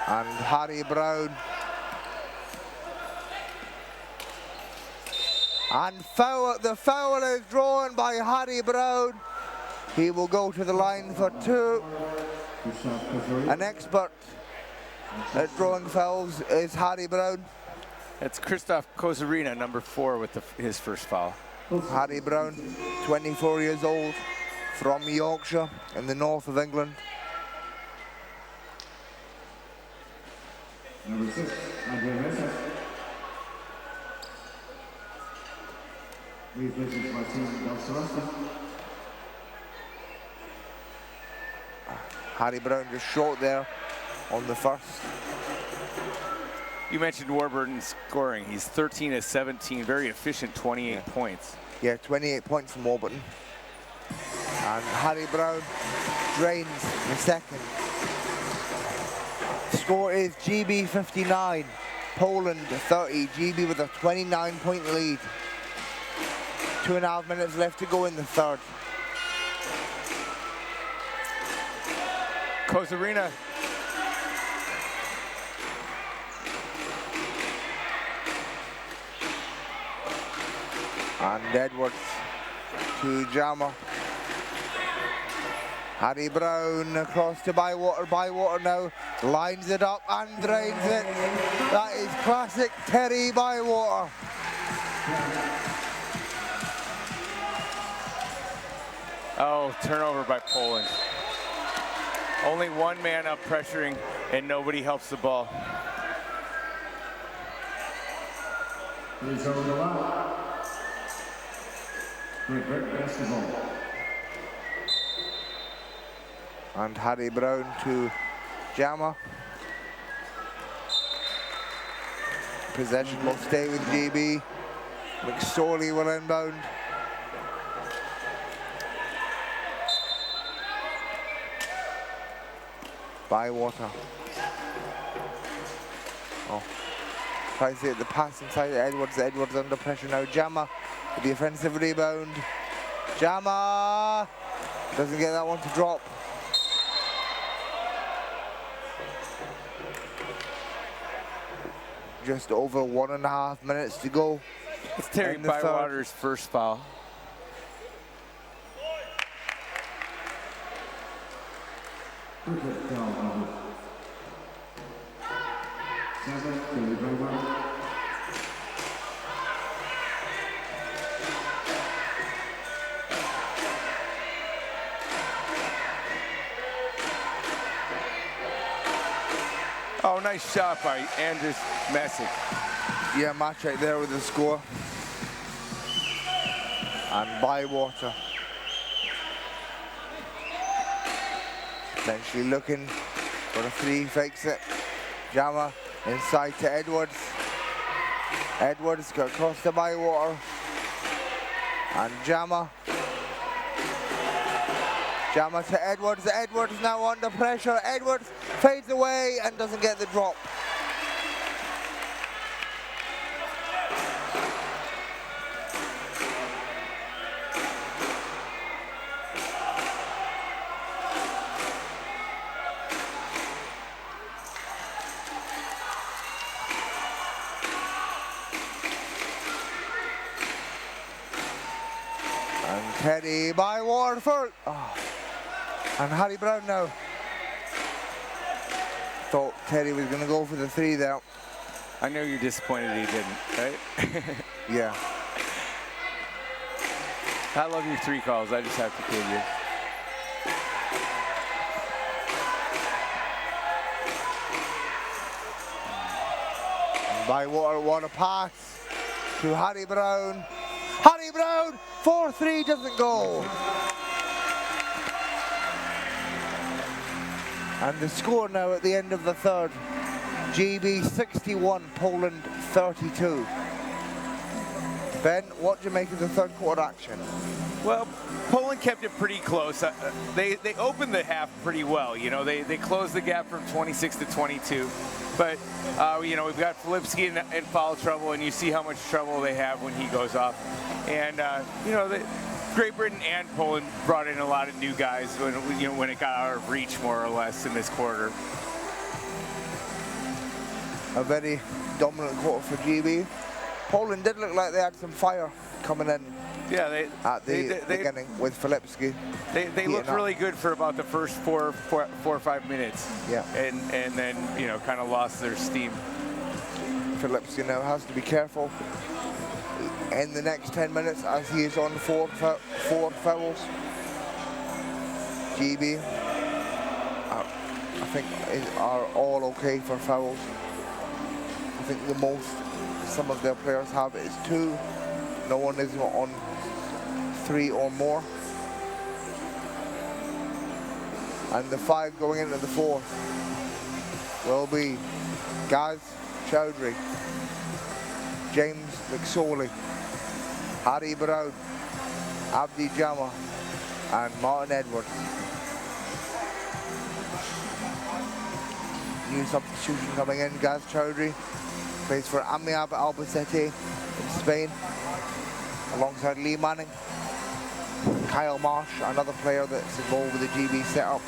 [SPEAKER 2] And Harry Brown. And the foul is drawn by Harry Brown. He will go to the line for 2. An expert at drawing fouls is Harry Brown.
[SPEAKER 3] It's Krzysztof Korzarina, number 4, with his first foul.
[SPEAKER 2] Harry Brown, 24 years old, from Yorkshire in the north of England.
[SPEAKER 1] Number 6, Andrea Mesa. Replacing Martin Del Sorasta.
[SPEAKER 2] Harry Brown just short there on the first.
[SPEAKER 3] You mentioned Warburton's scoring. He's 13 of 17, very efficient, 28 points.
[SPEAKER 2] Yeah, 28 points from Warburton. And Harry Brown drains the second. Score is GB 59, Poland 30. GB with a 29-point lead. 2.5 minutes left to go in the third.
[SPEAKER 3] Korzarina.
[SPEAKER 2] And Edwards to Jama. Harry Brown across to Bywater. Bywater now lines it up and drains it. That is classic Terry Bywater.
[SPEAKER 3] Oh, turnover by Poland. Only one man up pressuring, and nobody helps the ball.
[SPEAKER 1] He's over the line. Great basketball.
[SPEAKER 2] And Harry Brown to Jama. Possession will stay with GB. McSorley will inbound. Bywater. Oh. Tries to hit the pass inside Edwards. Edwards under pressure now. Jama with the offensive rebound. Jama doesn't get that one to drop. Just over 1.5 minutes to go.
[SPEAKER 3] It's Terry Bywater's first foul. Oh, nice shot by Andres Messick.
[SPEAKER 2] Yeah, match right there with the score. And Bywater. Potentially looking for a three, fakes it. Jama inside to Edwards. Edwards got across to Bywater. And Jama. Jama to Edwards. Edwards now under pressure. Edwards fades away and doesn't get the drop. And Teddy Bywater for and Harry Brown now. Thought Teddy was going to go for the three there.
[SPEAKER 3] I know you're disappointed he didn't, right?
[SPEAKER 2] Yeah.
[SPEAKER 3] I love your three calls. I just have to kid you.
[SPEAKER 2] Bywater won a pass to Harry Brown. Harry Brown, 4-3 doesn't go. And the score now at the end of the third. GB 61, Poland 32. Ben, what do you make of the third quarter action?
[SPEAKER 3] Well, Poland kept it pretty close. They opened the half pretty well. You know, they closed the gap from 26 to 22. But, you know, we've got Filipski in foul trouble, and you see how much trouble they have when he goes off. And, you know, Great Britain and Poland brought in a lot of new guys when it got out of reach, more or less, in this quarter.
[SPEAKER 2] A very dominant quarter for GB. Poland did look like they had some fire coming in.
[SPEAKER 3] Yeah,
[SPEAKER 2] at the beginning with Filipski.
[SPEAKER 3] They looked really good for about the first four or 5 minutes.
[SPEAKER 2] Yeah.
[SPEAKER 3] And then, you know, kind of lost their steam.
[SPEAKER 2] Filipski now has to be careful in the next 10 minutes as he is on four fouls. GB, I think, are all okay for fouls. I think the most some of their players have is 2. No one is on 3 or more. And the 5 going into the 4th will be Gaz Chowdhury, James McSorley, Harry Brown, Abdi Jama, and Martin Edwards. New substitution coming in, Gaz Chowdhury plays for Amiab Albacete in Spain, alongside Lee Manning. Kyle Marsh, another player that's involved with the GB setup.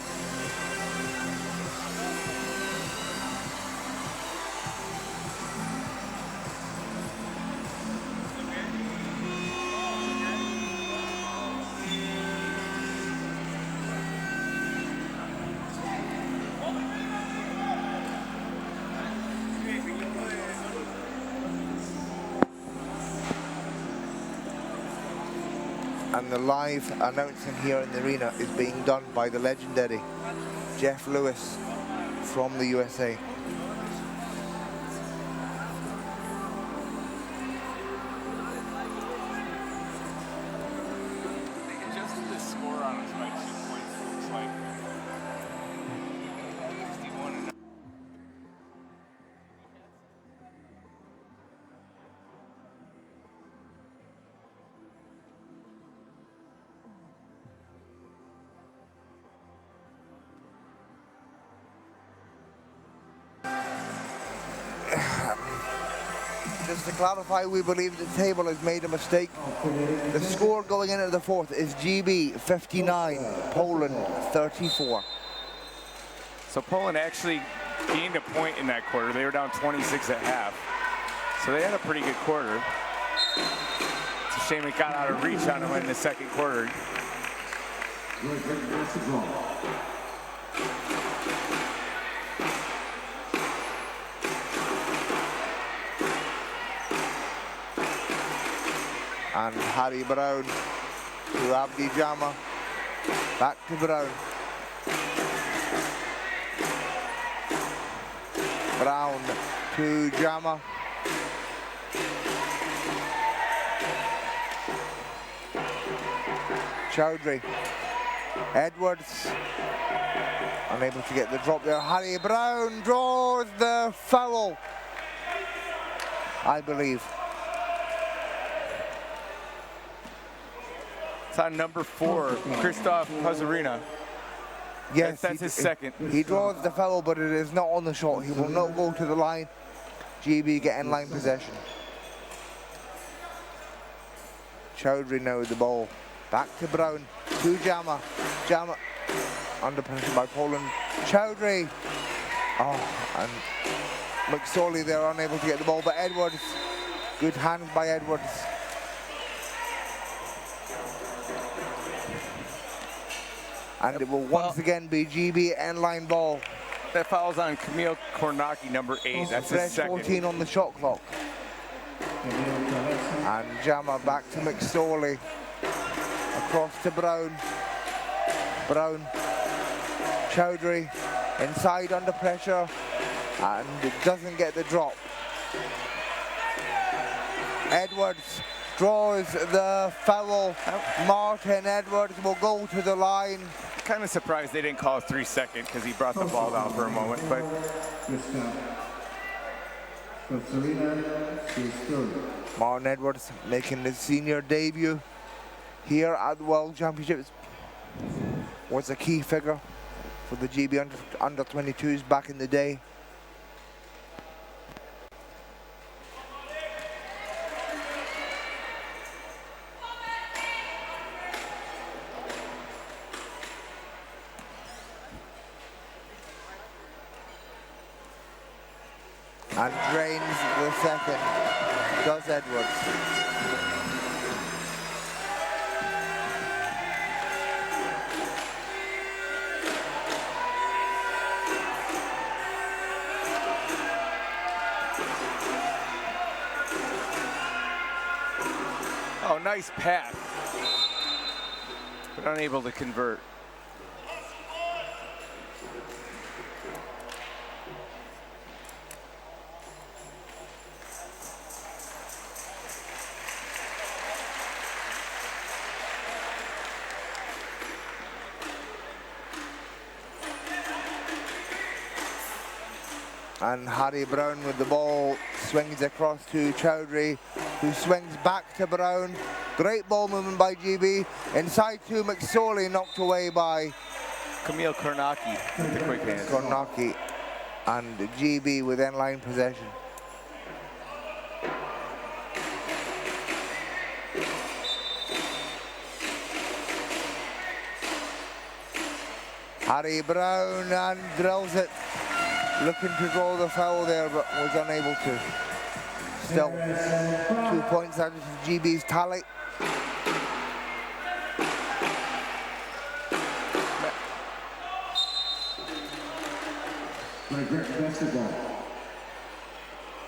[SPEAKER 2] And the live announcing here in the arena is being done by the legendary Jeff Lewis from the USA. Just to clarify, we believe the table has made a mistake. The score going into the fourth is GB 59, Poland 34.
[SPEAKER 3] So Poland actually gained a point in that quarter. They were down 26 at half. So they had a pretty good quarter. It's a shame it got out of reach on them in the second quarter.
[SPEAKER 2] And Harry Brown to Abdi Jama. Back to Brown. Brown to Jama. Chowdhury. Edwards. Unable to get the drop there. Harry Brown draws the foul, I believe.
[SPEAKER 3] It's on number 4, Krzysztof Pazurina.
[SPEAKER 2] Yes,
[SPEAKER 3] that's his second.
[SPEAKER 2] He draws the foul, but it is not on the shot. He will not go to the line. GB get in line possession. Chowdhury now with the ball. Back to Brown, to Jama. Jama under pressure by Poland. Chowdhury. Oh, and McSorley there unable to get the ball, but Edwards. Good hands by Edwards. And it will once again be GB end-line ball.
[SPEAKER 3] That foul's on Kamil Kornacki, number 8. That's his second.
[SPEAKER 2] 14 on the shot clock. And Jama back to McSorley. Across to Brown. Brown. Chowdhury. Inside under pressure. And it doesn't get the drop. Edwards draws the foul. Martin Edwards will go to the line.
[SPEAKER 3] Kind of surprised they didn't call a 3-second because he brought the ball down for a moment, but
[SPEAKER 2] Martin Edwards making his senior debut here at the World Championships. Was a key figure for the GB under 22s back in the day. And drains the second, does Edwards.
[SPEAKER 3] oh, nice pass, but unable to convert.
[SPEAKER 2] And Harry Brown with the ball, swings across to Chowdhury, who swings back to Brown. Great ball movement by GB. Inside to McSorley, knocked away by
[SPEAKER 3] Kamil Kornacki with the quick hands.
[SPEAKER 2] Kornacki. And GB with end-line possession. Harry Brown and drills it. Looking to draw the foul there, but was unable to. Still, 2 points added to GB's tally.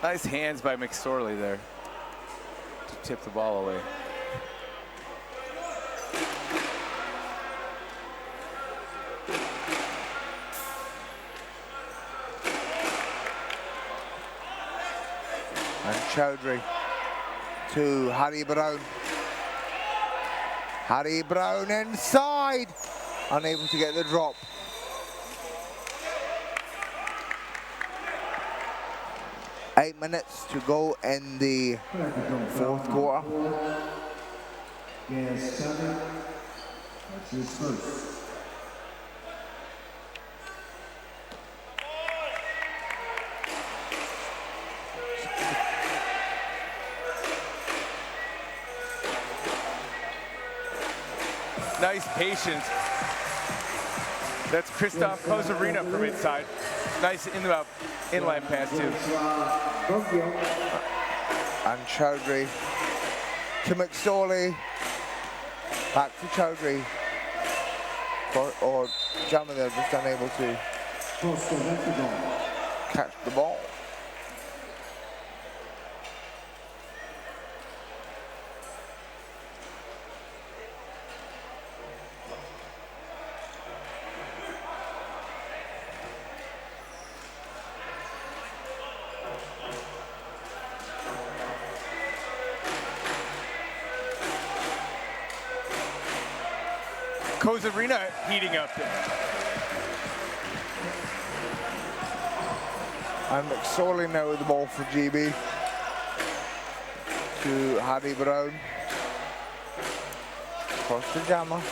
[SPEAKER 3] Nice hands by McSorley there to tip the ball away.
[SPEAKER 2] Chowdhury to Harry Brown. Harry Brown inside, unable to get the drop. Eight minutes to go in the fourth quarter.
[SPEAKER 1] Yes, 7. That's his first.
[SPEAKER 3] Nice patience. That's Christoph Kozarina from inside. Nice inline pass too.
[SPEAKER 2] And Chowdhury to McSorley. Back to Chowdhury. Or Jama there, just unable to catch the ball.
[SPEAKER 3] Kozarina heating up.
[SPEAKER 2] And McSorley now with the ball for GB. To Harry Brown. Across to Jama.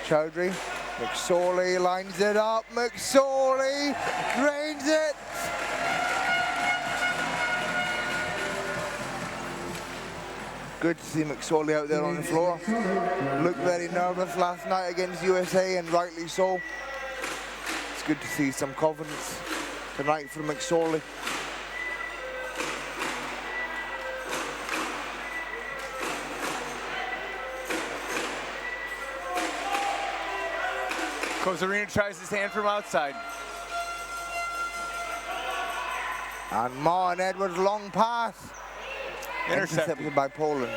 [SPEAKER 2] Chowdhury. McSorley lines it up. McSorley drains it. Good to see McSorley out there on the floor. Looked very nervous last night against USA, and rightly so. It's good to see some confidence tonight from McSorley.
[SPEAKER 3] Kozarina tries his hand from outside.
[SPEAKER 2] And Ma and Edwards long pass.
[SPEAKER 3] Intercepted
[SPEAKER 2] by Poland.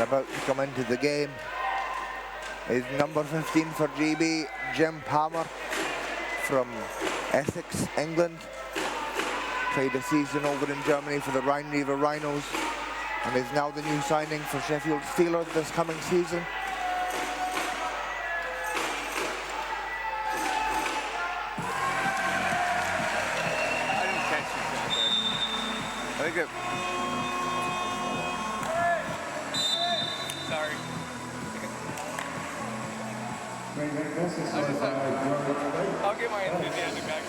[SPEAKER 2] About to come into the game is number 15 for GB, Jim Palmer from Essex, England. Played a season over in Germany for the Rhine-River Rhinos and is now the new signing for Sheffield Steelers this coming season.
[SPEAKER 3] I didn't catch you. I think it. Sorry. I'll get my enthusiasm back.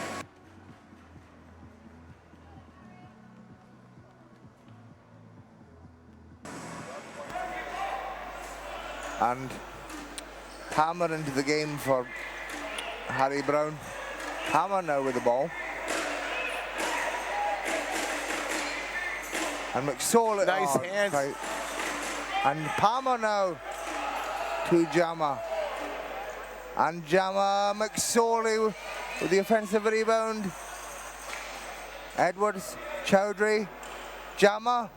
[SPEAKER 2] And Hammer into the game for Harry Brown. Hammer now with the ball. And McSorley.
[SPEAKER 3] Nice hands.
[SPEAKER 2] Right. And Palmer now to Jama. And Jama, McSorley with the offensive rebound. Edwards, Chowdhury, Jama.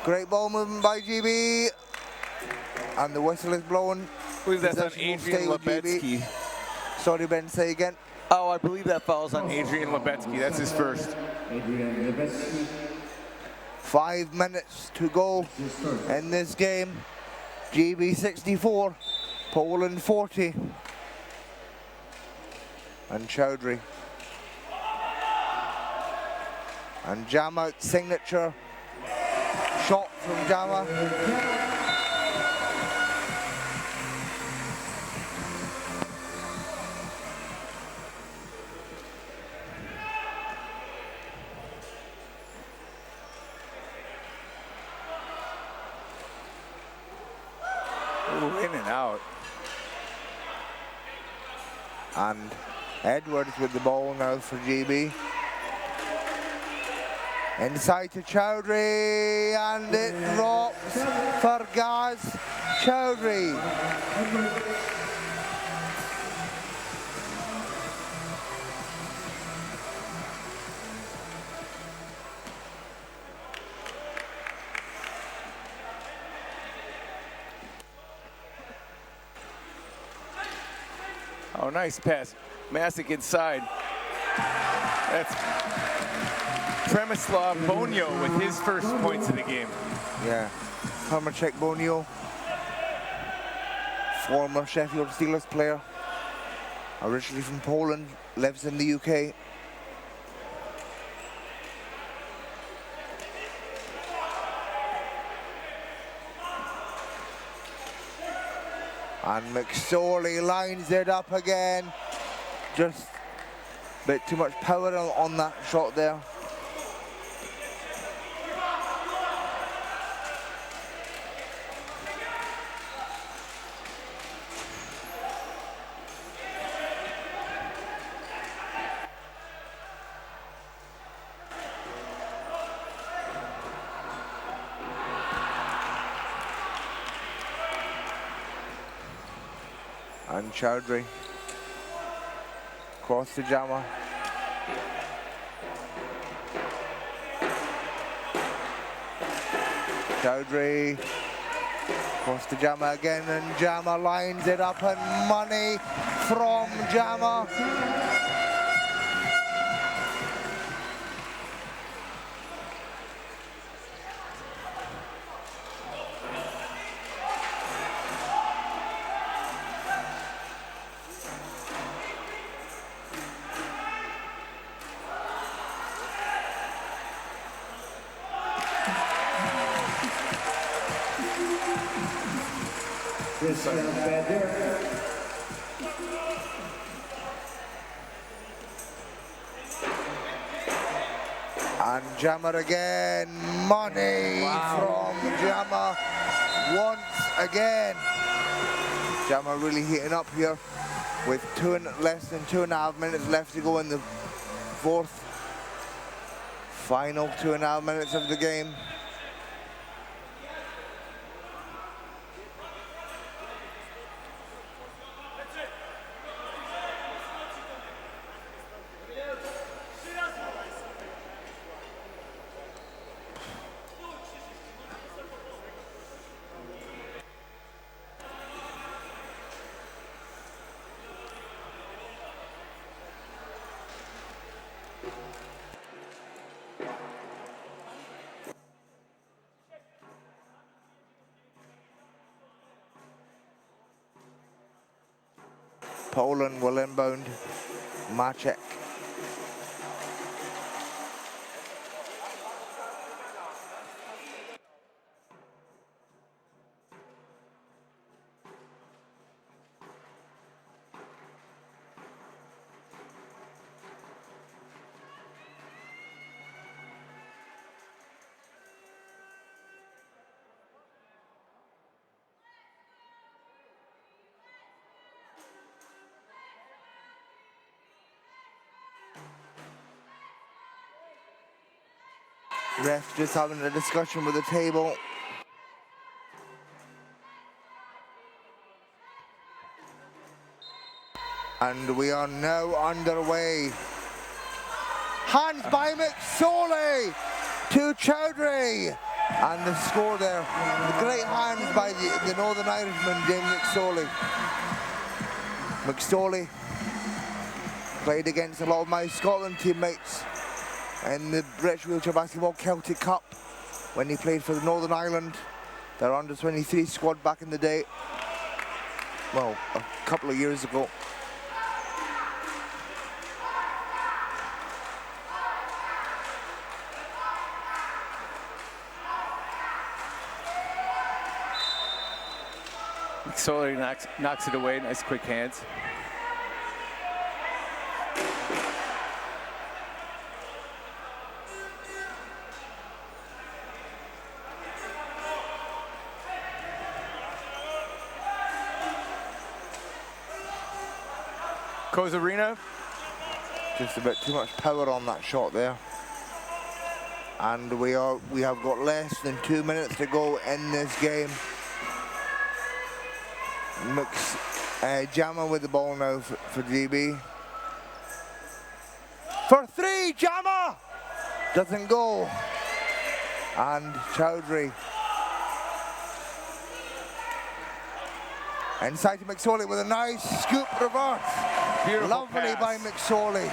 [SPEAKER 2] Great ball movement by GB. And the whistle is blown.
[SPEAKER 3] I believe that's on Adrian Lebetsky.
[SPEAKER 2] Sorry, Ben, say again.
[SPEAKER 3] Oh, I believe that falls on Adrian Lebetsky. That's his first.
[SPEAKER 1] Adrian Lebetsky.
[SPEAKER 2] 5 minutes to go in this game. GB 64, Poland 40. And Chowdhury. And Jama, signature shot from Jama.
[SPEAKER 3] In and out.
[SPEAKER 2] And Edwards with the ball now for GB. Inside to Chowdhury, and it drops for Gaz Chowdhury.
[SPEAKER 3] Oh, nice pass. Masick inside. That's Przemysław Bonio with his first points of the game.
[SPEAKER 2] Yeah, Hermacek Bonio, former Sheffield Steelers player, originally from Poland, lives in the UK. And McSorley lines it up again. Just a bit too much power on that shot there. And Chowdhury cross to Jama. Chowdhury cross to Jama again, and Jama lines it up, and money from Jama. And Jama again, money from Jama once again. Jama really heating up here with less than 2.5 minutes left to go in the fourth. Final 2.5 minutes of the game. Poland will inbound Maciek. Ref just having a discussion with the table. And we are now underway. Hands by McSorley to Chowdhury. And the score there. The great hands by the Northern Irishman, James McSorley. McSorley played against a lot of my Scotland teammates in the British Wheelchair Basketball Celtic Cup when he played for the Northern Ireland, their under-23 squad back in the day. Well, a couple of years ago.
[SPEAKER 3] McSorley knocks it away, nice quick hands. Kozarina.
[SPEAKER 2] Just a bit too much power on that shot there. And we have got less than 2 minutes to go in this game. Jammer with the ball now for GB. For three, Jammer! Doesn't go. And Chowdhury. Inside to McSorley with a nice scoop reverse.
[SPEAKER 3] Beautiful
[SPEAKER 2] Lovely
[SPEAKER 3] pass
[SPEAKER 2] by McSorley.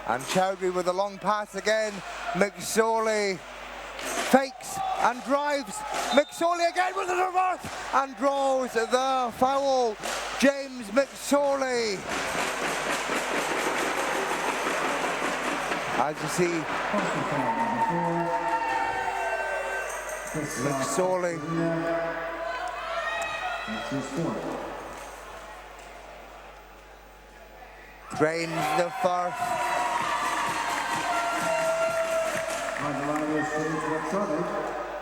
[SPEAKER 2] And Chowdhury with a long pass again. McSorley fakes and drives. McSorley again with a reverse and draws the foul. James McSorley. As you see, McSorley. Drains the first.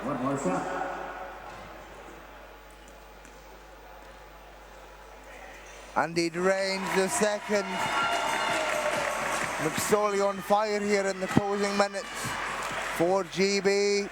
[SPEAKER 1] One more shot.
[SPEAKER 2] And he drains the second. McSorley on fire here in the closing minutes for GB.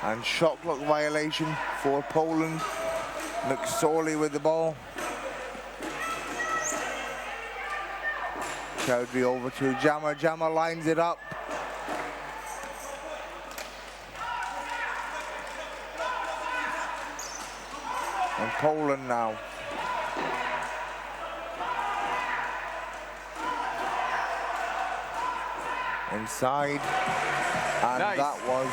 [SPEAKER 2] And shot clock violation for Poland. McSorley with the ball. Chowdhury over to Jammer. Jammer lines it up. And Poland now. Inside. And
[SPEAKER 3] nice.
[SPEAKER 2] That was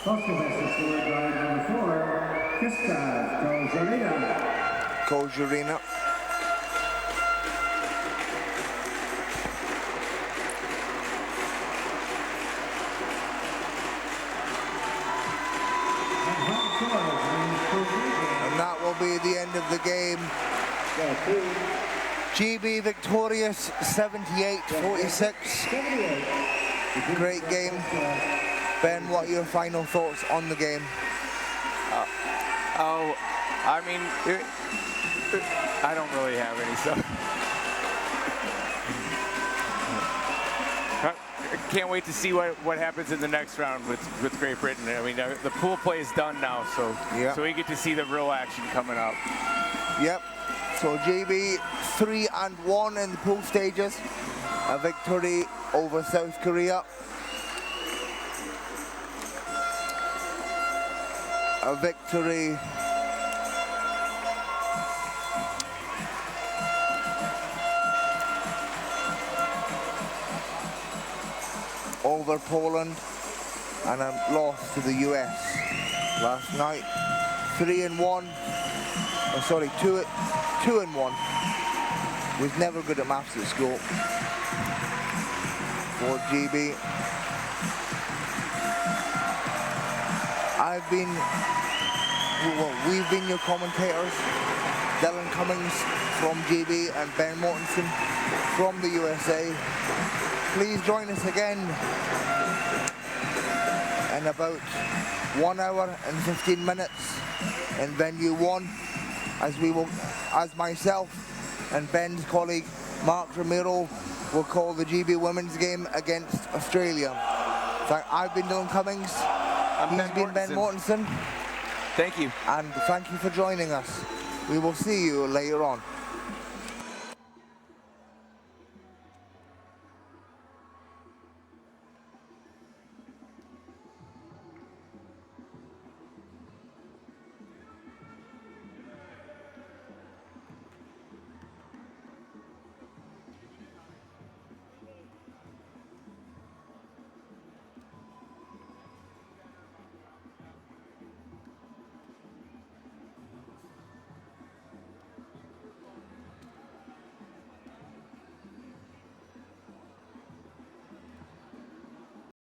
[SPEAKER 1] Scored by number 4,
[SPEAKER 2] Kozharina. And that will be the end of the game. GB victorious 78-46. Great game. Ben, what are your final thoughts on the game?
[SPEAKER 3] I mean, I don't really have any stuff. I can't wait to see what happens in the next round with Great Britain. I mean, the pool play is done now, so we get to see the real action coming up.
[SPEAKER 2] Yep. So GB 3-1 in the pool stages. A victory over South Korea. A victory over Poland and a loss to the US last night. 3-1. Oh, sorry, 2-1. Was never good at maths at school for GB. We've been your commentators, Dylan Cummings from GB and Ben Mortensen from the USA. Please join us again in about 1 hour and 15 minutes in venue 1 as myself and Ben's colleague Mark Ramiro will call the GB women's game against Australia. So I've been Dylan Cummings. He's been Ben Mortensen.
[SPEAKER 3] Thank you.
[SPEAKER 2] And thank you for joining us. We will see you later on.